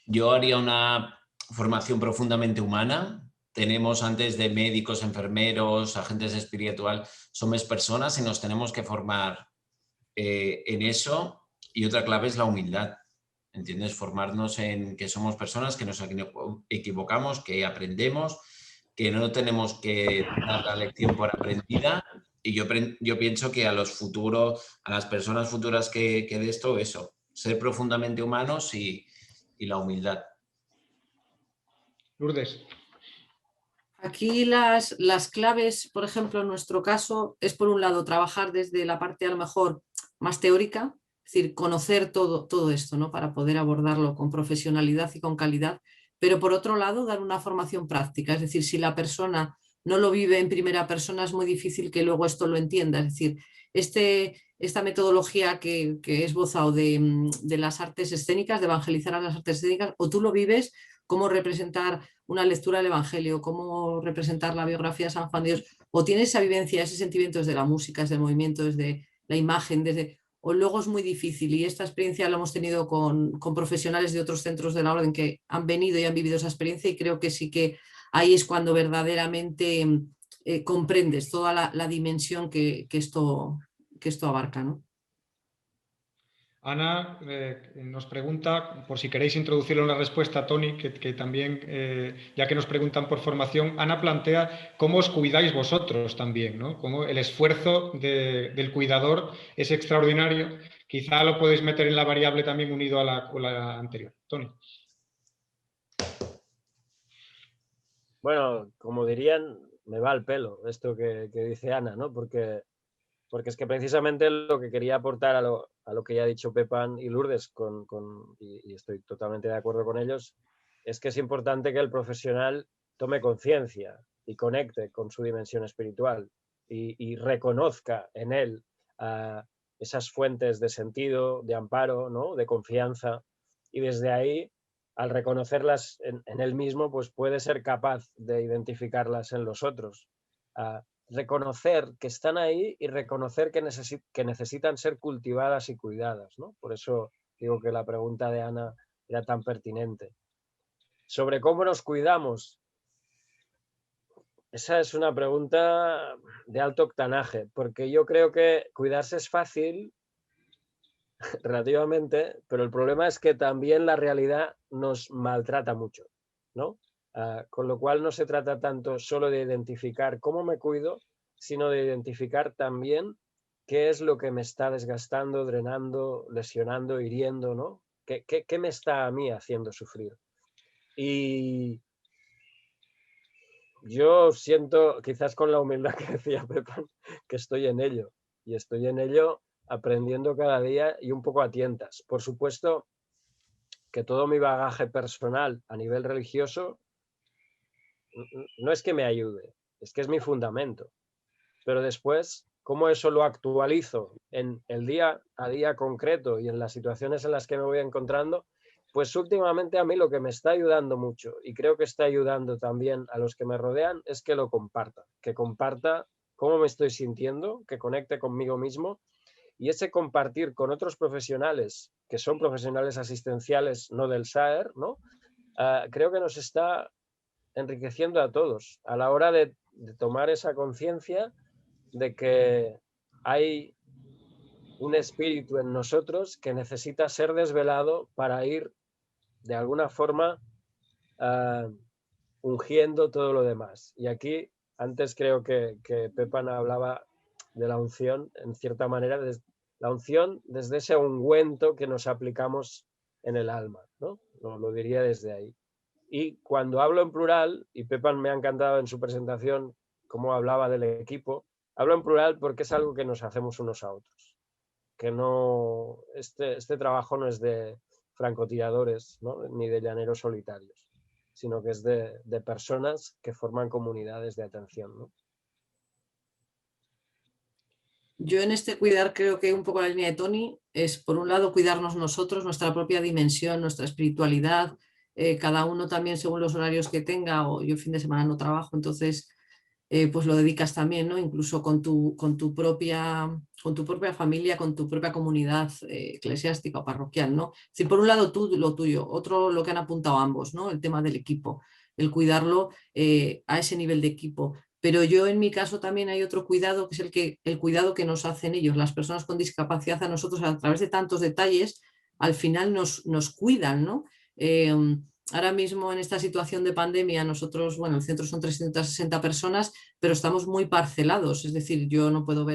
Yo haría una formación profundamente humana. Tenemos antes de médicos, enfermeros, agentes espirituales, somos personas y nos tenemos que formar en eso. Y otra clave es la humildad, ¿entiendes? Formarnos en que somos personas, que nos equivocamos, que aprendemos, que no tenemos que dar la lección por aprendida. Y yo pienso que a las personas futuras que de esto, eso, ser profundamente humanos y la humildad. Lourdes. Aquí las claves, por ejemplo, en nuestro caso, es por un lado trabajar desde la parte a lo mejor más teórica, es decir, conocer todo esto, ¿no? Para poder abordarlo con profesionalidad y con calidad, pero por otro lado dar una formación práctica, es decir, si la persona no lo vive en primera persona es muy difícil que luego esto lo entienda, es decir, esta metodología que he esbozado de las artes escénicas, de evangelizar a las artes escénicas, o tú lo vives, cómo representar una lectura del Evangelio, cómo representar la biografía de San Juan de Dios, o tienes esa vivencia, ese sentimiento desde la música, desde el movimiento, desde la imagen, o luego es muy difícil. Y esta experiencia la hemos tenido con profesionales de otros centros de la orden que han venido y han vivido esa experiencia, y creo que sí que ahí es cuando verdaderamente comprendes toda la dimensión que esto abarca, ¿no? Ana nos pregunta, por si queréis introducirle una respuesta a Tony, que también, ya que nos preguntan por formación, Ana plantea cómo os cuidáis vosotros también, ¿no? Cómo el esfuerzo del cuidador es extraordinario. Quizá lo podéis meter en la variable también unido a la anterior. Tony. Bueno, como dirían, me va al pelo esto que dice Ana, ¿no? Porque es que precisamente lo que quería aportar a lo que ya ha dicho Pepan y Lourdes, y estoy totalmente de acuerdo con ellos, es que es importante que el profesional tome conciencia y conecte con su dimensión espiritual y reconozca en él esas fuentes de sentido, de amparo, ¿no? De confianza, y desde ahí, al reconocerlas en él mismo, pues puede ser capaz de identificarlas en los otros. Reconocer que están ahí y reconocer que necesitan ser cultivadas y cuidadas, ¿no? Por eso digo que la pregunta de Ana era tan pertinente. Sobre cómo nos cuidamos, esa es una pregunta de alto octanaje, porque yo creo que cuidarse es fácil relativamente, pero el problema es que también la realidad nos maltrata mucho, ¿no? Con lo cual no se trata tanto solo de identificar cómo me cuido, sino de identificar también qué es lo que me está desgastando, drenando, lesionando, hiriendo, ¿no? ¿Qué me está a mí haciendo sufrir? Y yo siento, quizás con la humildad que decía Pepa, que estoy en ello. Y estoy en ello aprendiendo cada día y un poco a tientas. Por supuesto que todo mi bagaje personal a nivel religioso no es que me ayude, es que es mi fundamento. Pero después, cómo eso lo actualizo en el día a día concreto y en las situaciones en las que me voy encontrando, pues últimamente a mí lo que me está ayudando mucho, y creo que está ayudando también a los que me rodean, es que lo comparta, que comparta cómo me estoy sintiendo, que conecte conmigo mismo, y ese compartir con otros profesionales, que son profesionales asistenciales, no del SAER, ¿no? Creo que nos está enriqueciendo a todos a la hora de tomar esa conciencia de que hay un espíritu en nosotros que necesita ser desvelado para ir de alguna forma ungiendo todo lo demás. Y aquí, antes creo que Pepa hablaba de la unción, en cierta manera, la unción desde ese ungüento que nos aplicamos en el alma, ¿no? Lo diría desde ahí. Y cuando hablo en plural, y Pepa me ha encantado en su presentación cómo hablaba del equipo, hablo en plural porque es algo que nos hacemos unos a otros. Que no, este trabajo no es de francotiradores, ¿no? Ni de llaneros solitarios, sino que es de personas que forman comunidades de atención, ¿no? Yo en este cuidar creo que un poco la línea de Tony es, por un lado, cuidarnos nosotros, nuestra propia dimensión, nuestra espiritualidad, cada uno también según los horarios que tenga, o yo fin de semana no trabajo, entonces pues lo dedicas también, ¿no? Incluso con tu propia familia, con tu propia comunidad eclesiástica o parroquial, ¿no? Es decir, por un lado tú lo tuyo, otro lo que han apuntado ambos, ¿no? El tema del equipo, el cuidarlo a ese nivel de equipo. Pero yo en mi caso también hay otro cuidado, que es el cuidado que nos hacen ellos, las personas con discapacidad, a nosotros a través de tantos detalles, al final nos cuidan, ¿no? Ahora mismo en esta situación de pandemia, nosotros, bueno, el centro son 360 personas, pero estamos muy parcelados, es decir, yo no puedo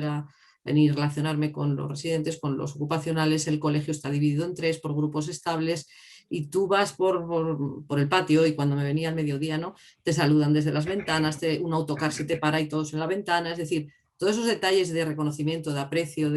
ni relacionarme con los residentes, con los ocupacionales, el colegio está dividido en 3 por grupos estables y tú vas por el patio y cuando me venía al mediodía, ¿no? Te saludan desde las ventanas, un autocar se te para y todos en la ventana, es decir, todos esos detalles de reconocimiento, de aprecio,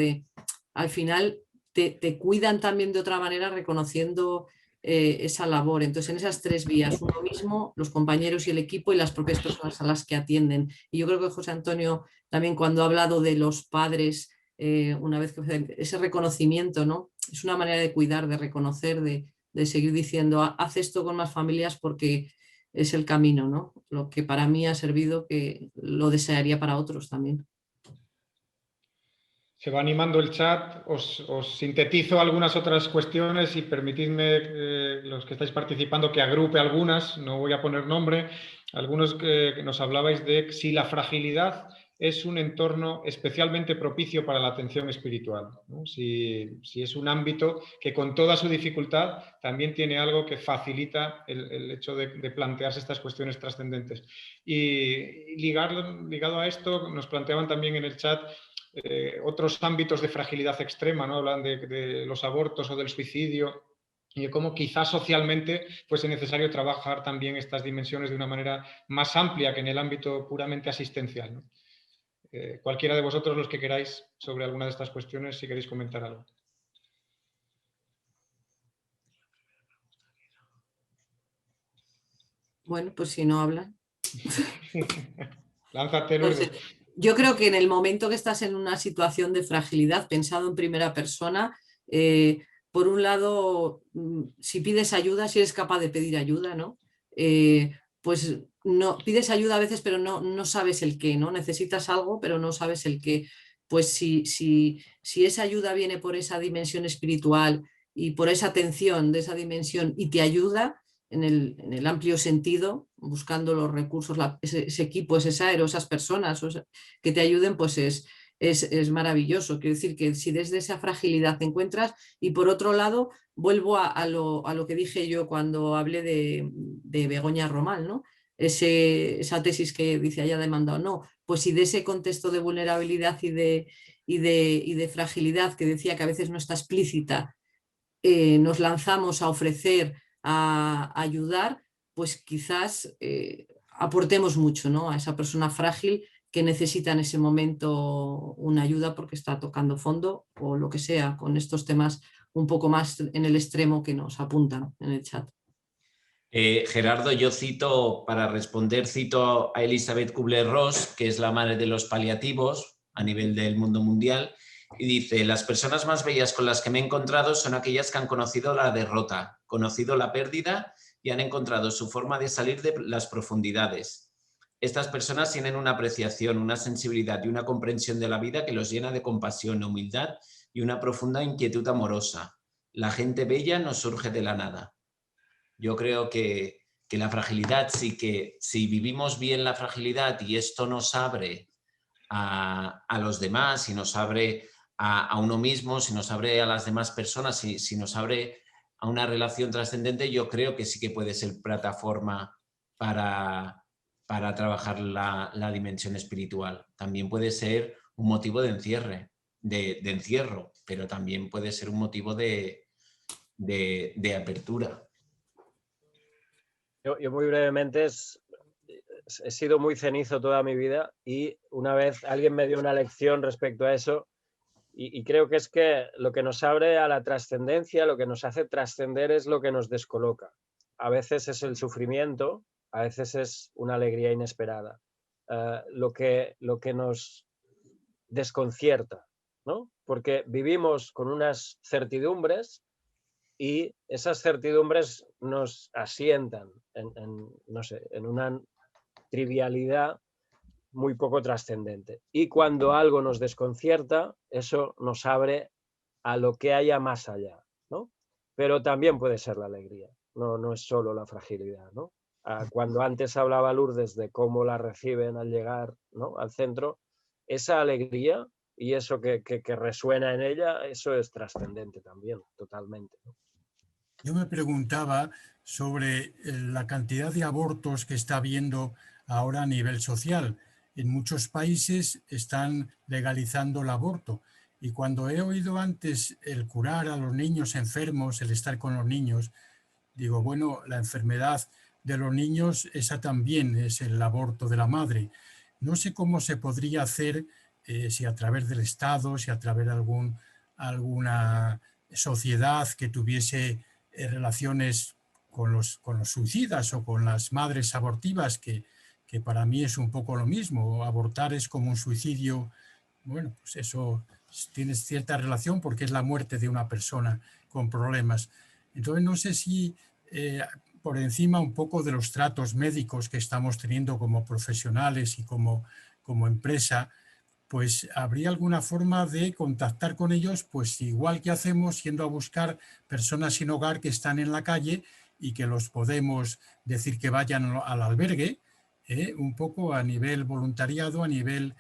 al final te cuidan también de otra manera reconociendo esa labor. Entonces, en esas 3 vías, uno mismo, los compañeros y el equipo y las propias personas a las que atienden. Y yo creo que José Antonio también cuando ha hablado de los padres, una vez que ese reconocimiento, ¿no? Es una manera de cuidar, de reconocer, de seguir diciendo, haz esto con más familias porque es el camino, ¿no? Lo que para mí ha servido, que lo desearía para otros también. Se va animando el chat, os sintetizo algunas otras cuestiones y permitidme, los que estáis participando, que agrupe algunas, no voy a poner nombre, algunos que nos hablabais de si la fragilidad es un entorno especialmente propicio para la atención espiritual, ¿no? Si es un ámbito que con toda su dificultad también tiene algo que facilita el hecho de plantearse estas cuestiones trascendentes. Y ligado a esto, nos planteaban también en el chat otros ámbitos de fragilidad extrema, ¿no? Hablan de los abortos o del suicidio y de cómo quizás socialmente fuese necesario trabajar también estas dimensiones de una manera más amplia que en el ámbito puramente asistencial, ¿no? Cualquiera de vosotros, los que queráis, sobre alguna de estas cuestiones, si queréis comentar algo. Bueno, pues si no hablan. Lánzate, Lourdes. Yo creo que en el momento que estás en una situación de fragilidad, pensado en primera persona, por un lado, si pides ayuda, si eres capaz de pedir ayuda, ¿no? Pues no, pides ayuda a veces, pero no sabes el qué, ¿no? Necesitas algo, pero no sabes el qué. Pues si esa ayuda viene por esa dimensión espiritual y por esa atención de esa dimensión y te ayuda en el amplio sentido, buscando los recursos, ese equipo, ese SAER, esas personas que te ayuden, pues es maravilloso. Quiero decir que si desde esa fragilidad te encuentras, y por otro lado, vuelvo a lo que dije yo cuando hablé de Begoña Román, ¿no? Esa tesis que dice haya demandado, no, pues si de ese contexto de vulnerabilidad y de fragilidad que decía que a veces no está explícita, nos lanzamos a ofrecer, a ayudar, pues quizás aportemos mucho, ¿no?, a esa persona frágil que necesita en ese momento una ayuda porque está tocando fondo o lo que sea, con estos temas un poco más en el extremo que nos apuntan en el chat. Gerardo, yo para responder, cito a Elizabeth Kubler-Ross, que es la madre de los paliativos a nivel del mundo mundial, y dice: las personas más bellas con las que me he encontrado son aquellas que han conocido la derrota, conocido la pérdida y han encontrado su forma de salir de las profundidades. Estas personas tienen una apreciación, una sensibilidad y una comprensión de la vida que los llena de compasión, humildad y una profunda inquietud amorosa. La gente bella no surge de la nada. Yo creo que la fragilidad, si vivimos bien la fragilidad y esto nos abre a los demás, y nos abre a uno mismo, si nos abre a las demás personas, si nos abre a una relación trascendente, yo creo que sí que puede ser plataforma para trabajar la dimensión espiritual. También puede ser un motivo de encierro, pero también puede ser un motivo de apertura. Yo muy brevemente he sido muy cenizo toda mi vida y una vez alguien me dio una lección respecto a eso y creo que es que lo que nos abre a la trascendencia, lo que nos hace trascender es lo que nos descoloca. A veces es el sufrimiento, a veces es una alegría inesperada. Lo que nos desconcierta, ¿no? Porque vivimos con unas certidumbres y esas certidumbres nos asientan en una trivialidad muy poco trascendente. Y cuando algo nos desconcierta, eso nos abre a lo que haya más allá, ¿no? Pero también puede ser la alegría, no es solo la fragilidad, ¿no? Cuando antes hablaba Lourdes de cómo la reciben al llegar, ¿no?, al centro, esa alegría y eso que resuena en ella, eso es trascendente también, totalmente, ¿no? Yo me preguntaba sobre la cantidad de abortos que está habiendo ahora a nivel social. En muchos países están legalizando el aborto. Y cuando he oído antes el curar a los niños enfermos, el estar con los niños, digo, bueno, la enfermedad de los niños, esa también es el aborto de la madre. No sé cómo se podría hacer, si a través del Estado, si a través de alguna sociedad que tuviese relaciones con los suicidas o con las madres abortivas, que para mí es un poco lo mismo. Abortar es como un suicidio. Bueno, pues eso tiene cierta relación porque es la muerte de una persona con problemas. Entonces no sé si por encima un poco de los tratos médicos que estamos teniendo como profesionales y como empresa, pues habría alguna forma de contactar con ellos, pues igual que hacemos yendo a buscar personas sin hogar que están en la calle y que los podemos decir que vayan al albergue, un poco a nivel voluntariado, a nivel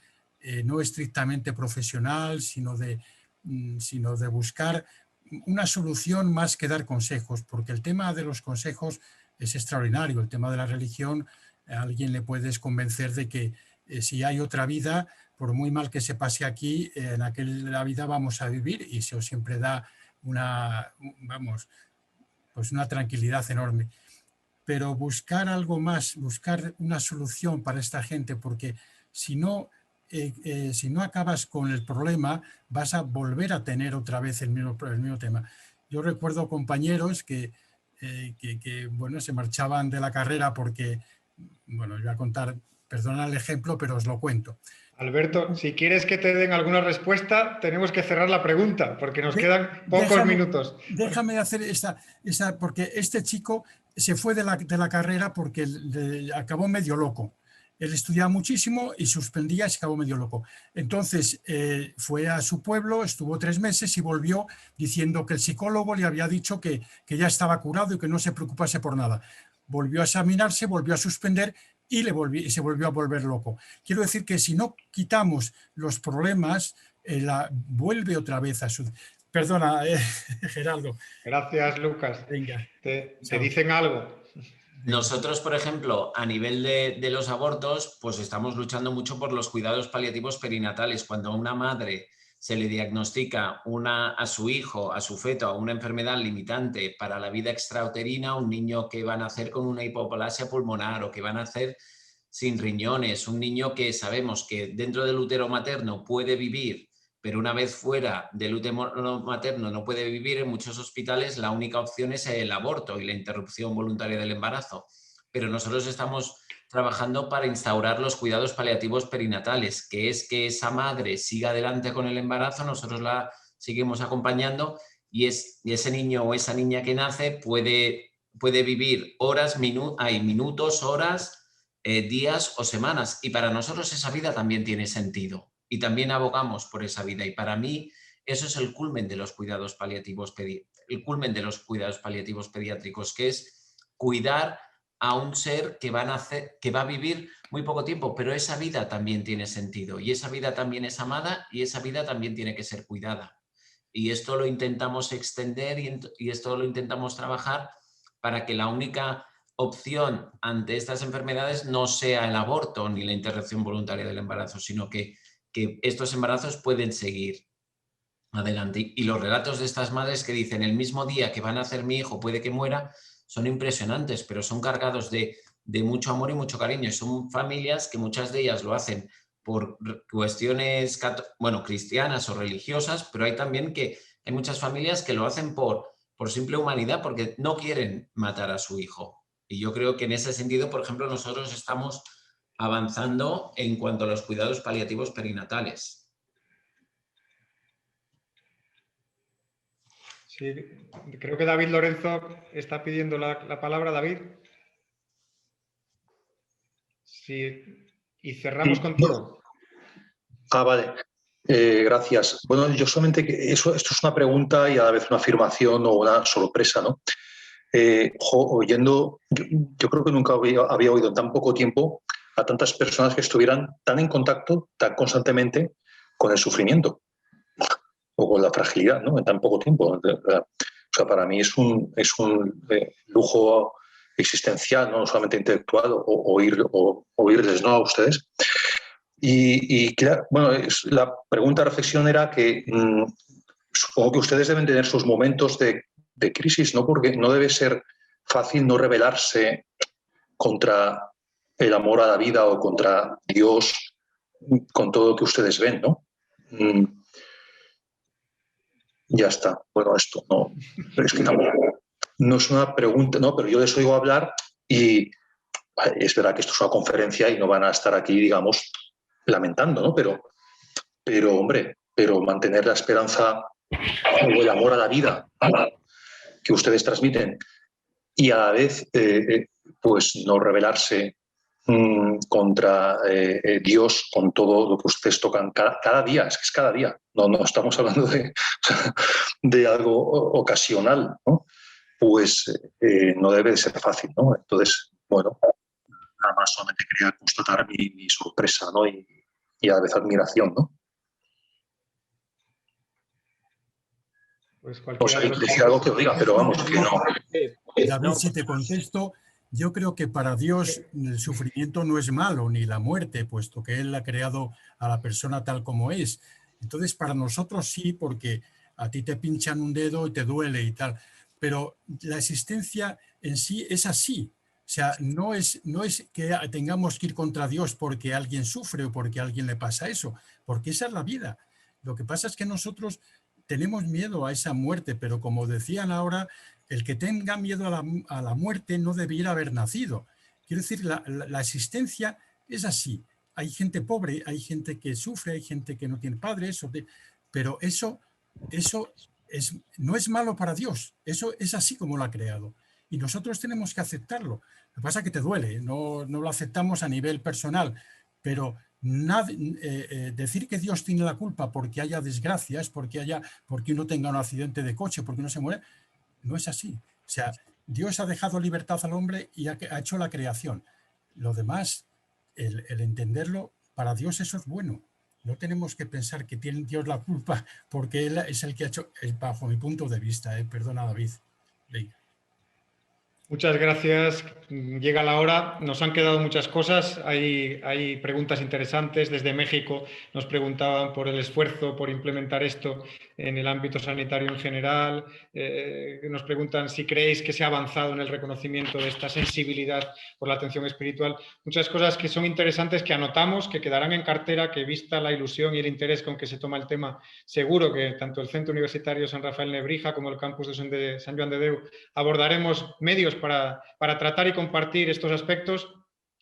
no estrictamente profesional, sino de buscar una solución más que dar consejos, porque el tema de los consejos es extraordinario. El tema de la religión, a alguien le puedes convencer de que si hay otra vida, por muy mal que se pase aquí, en aquella vida vamos a vivir, y eso siempre da una tranquilidad enorme. Pero buscar algo más, buscar una solución para esta gente, porque si no acabas con el problema, vas a volver a tener otra vez el mismo tema. Yo recuerdo compañeros que se marchaban de la carrera porque, bueno, voy a contar, perdona el ejemplo, pero os lo cuento. Alberto, si quieres que te den alguna respuesta, tenemos que cerrar la pregunta, porque nos quedan pocos minutos. Déjame hacer esa, porque este chico se fue de la carrera porque acabó medio loco. Él estudiaba muchísimo y suspendía y se acabó medio loco. Entonces fue a su pueblo, estuvo 3 meses y volvió diciendo que el psicólogo le había dicho que ya estaba curado y que no se preocupase por nada. Volvió a examinarse, volvió a suspender y se volvió a volver loco. Quiero decir que si no quitamos los problemas, vuelve otra vez a su... Perdona, Gerardo. Gracias, Lucas. Venga. ¿Te dicen algo? Nosotros, por ejemplo, a nivel de los abortos, pues estamos luchando mucho por los cuidados paliativos perinatales. Cuando una madre se le diagnostica a su hijo, a su feto, a una enfermedad limitante para la vida extrauterina, un niño que va a nacer con una hipoplasia pulmonar o que va a nacer sin riñones, un niño que sabemos que dentro del útero materno puede vivir, pero una vez fuera del útero materno no puede vivir, en muchos hospitales la única opción es el aborto y la interrupción voluntaria del embarazo. Pero nosotros estamos trabajando para instaurar los cuidados paliativos perinatales, que es que esa madre siga adelante con el embarazo, nosotros la seguimos acompañando y ese niño o esa niña que nace puede vivir horas, minutos, horas, días o semanas. Y para nosotros esa vida también tiene sentido y también abogamos por esa vida. Y para mí eso es el culmen de los cuidados paliativos, pediátricos, que es cuidar a un ser que va a vivir muy poco tiempo, pero esa vida también tiene sentido y esa vida también es amada y esa vida también tiene que ser cuidada. Y esto lo intentamos extender y esto lo intentamos trabajar para que la única opción ante estas enfermedades no sea el aborto ni la interrupción voluntaria del embarazo, sino que estos embarazos pueden seguir adelante. Y los relatos de estas madres que dicen el mismo día que va a nacer mi hijo puede que muera, son impresionantes, pero son cargados de mucho amor y mucho cariño. Y son familias que muchas de ellas lo hacen por cuestiones cristianas o religiosas, pero hay también hay muchas familias que lo hacen por simple humanidad, porque no quieren matar a su hijo. Y yo creo que en ese sentido, por ejemplo, nosotros estamos avanzando en cuanto a los cuidados paliativos perinatales. Sí, creo que David Lorenzo está pidiendo la palabra. David. Sí, y cerramos contigo. Vale. Gracias. Bueno, yo solamente esto es una pregunta y a la vez una afirmación o una sorpresa, ¿no? Oyendo, yo creo que nunca había oído en tan poco tiempo a tantas personas que estuvieran tan en contacto, tan constantemente con el sufrimiento o con la fragilidad, ¿no? En tan poco tiempo. O sea, para mí es un lujo existencial, no solamente intelectual, oírles, ¿no? A ustedes. Y claro, bueno, la pregunta de reflexión era que supongo que ustedes deben tener sus momentos de crisis, ¿no? Porque no debe ser fácil no rebelarse contra el amor a la vida o contra Dios con todo lo que ustedes ven, ¿no? Ya está. Bueno, esto no, es que no es una pregunta, no, pero yo les oigo hablar y es verdad que esto es una conferencia y no van a estar aquí, digamos, lamentando, ¿no? Pero hombre, mantener la esperanza o el amor a la vida que ustedes transmiten y a la vez, pues no rebelarse contra Dios con todo lo que ustedes tocan cada día, es que es cada día, no estamos hablando de algo ocasional, ¿no? Pues no debe de ser fácil, ¿no? Entonces, bueno, nada más solamente quería constatar mi sorpresa, ¿no? Y a la vez admiración, ¿no? Pues cualquiera de los decir algo que lo diga, pero vamos, que no. David, si te contesto, yo creo que para Dios el sufrimiento no es malo, ni la muerte, puesto que Él ha creado a la persona tal como es. Entonces, para nosotros sí, porque a ti te pinchan un dedo y te duele y tal, pero la existencia en sí es así. O sea, no es que tengamos que ir contra Dios porque alguien sufre o porque a alguien le pasa eso, porque esa es la vida. Lo que pasa es que nosotros tenemos miedo a esa muerte, pero como decían ahora, el que tenga miedo a la muerte no debiera haber nacido. Quiero decir, la existencia es así. Hay gente pobre, hay gente que sufre, hay gente que no tiene padres, pero eso no es malo para Dios. Eso es así como lo ha creado. Y nosotros tenemos que aceptarlo. Lo que pasa es que te duele, no lo aceptamos a nivel personal, pero decir que Dios tiene la culpa porque haya desgracias, porque uno tenga un accidente de coche, porque uno se muere, no es así. O sea, Dios ha dejado libertad al hombre y ha hecho la creación. Lo demás, el entenderlo, para Dios eso es bueno. No tenemos que pensar que tiene Dios la culpa porque Él es el que ha hecho, bajo mi punto de vista. Perdona, David. Venga. Muchas gracias. Llega la hora. Nos han quedado muchas cosas. Hay preguntas interesantes. Desde México nos preguntaban por el esfuerzo por implementar esto en el ámbito sanitario en general. Nos preguntan si creéis que se ha avanzado en el reconocimiento de esta sensibilidad por la atención espiritual. Muchas cosas que son interesantes, que anotamos, que quedarán en cartera, que vista la ilusión y el interés con que se toma el tema, seguro que tanto el Centro Universitario San Rafael Nebrija como el campus de San Joan de Déu abordaremos medios para tratar y compartir estos aspectos.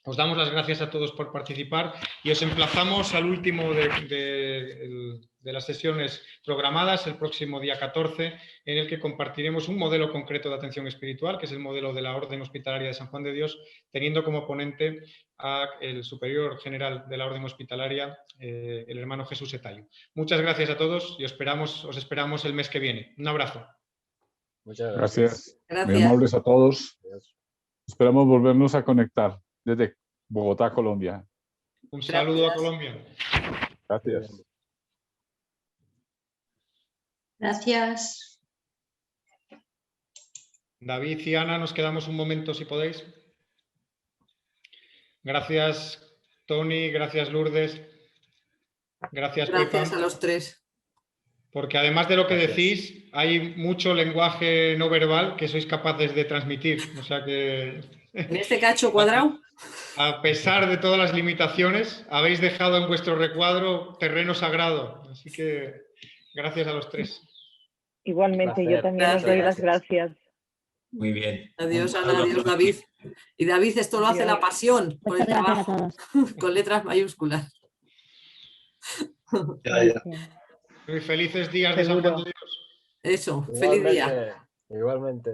Os damos las gracias a todos por participar y os emplazamos al último de las sesiones programadas, el próximo día 14, en el que compartiremos un modelo concreto de atención espiritual, que es el modelo de la Orden Hospitalaria de San Juan de Dios, teniendo como ponente al Superior General de la Orden Hospitalaria, el hermano Jesús Etayo. Muchas gracias a todos y os esperamos el mes que viene. Un abrazo. Muchas gracias. Muy amables a todos. Esperamos volvernos a conectar desde Bogotá, Colombia. Un saludo a Colombia. Gracias. Gracias. David y Ana, nos quedamos un momento si podéis. Gracias, Tony. Gracias, Lourdes. Gracias, Gracias Pepa. a los tres. Porque además de lo que decís, hay mucho lenguaje no verbal que sois capaces de transmitir. O sea que... En este cacho cuadrado. A pesar de todas las limitaciones, habéis dejado en vuestro recuadro terreno sagrado. Así que gracias a los tres. Igualmente, yo también os doy las gracias. Muy bien. Adiós, Ana, adiós, David. Y David, esto lo hace la pasión por el trabajo, con letras mayúsculas. Ya. Muy felices días de San Juan de Dios. Eso, feliz día. Igualmente.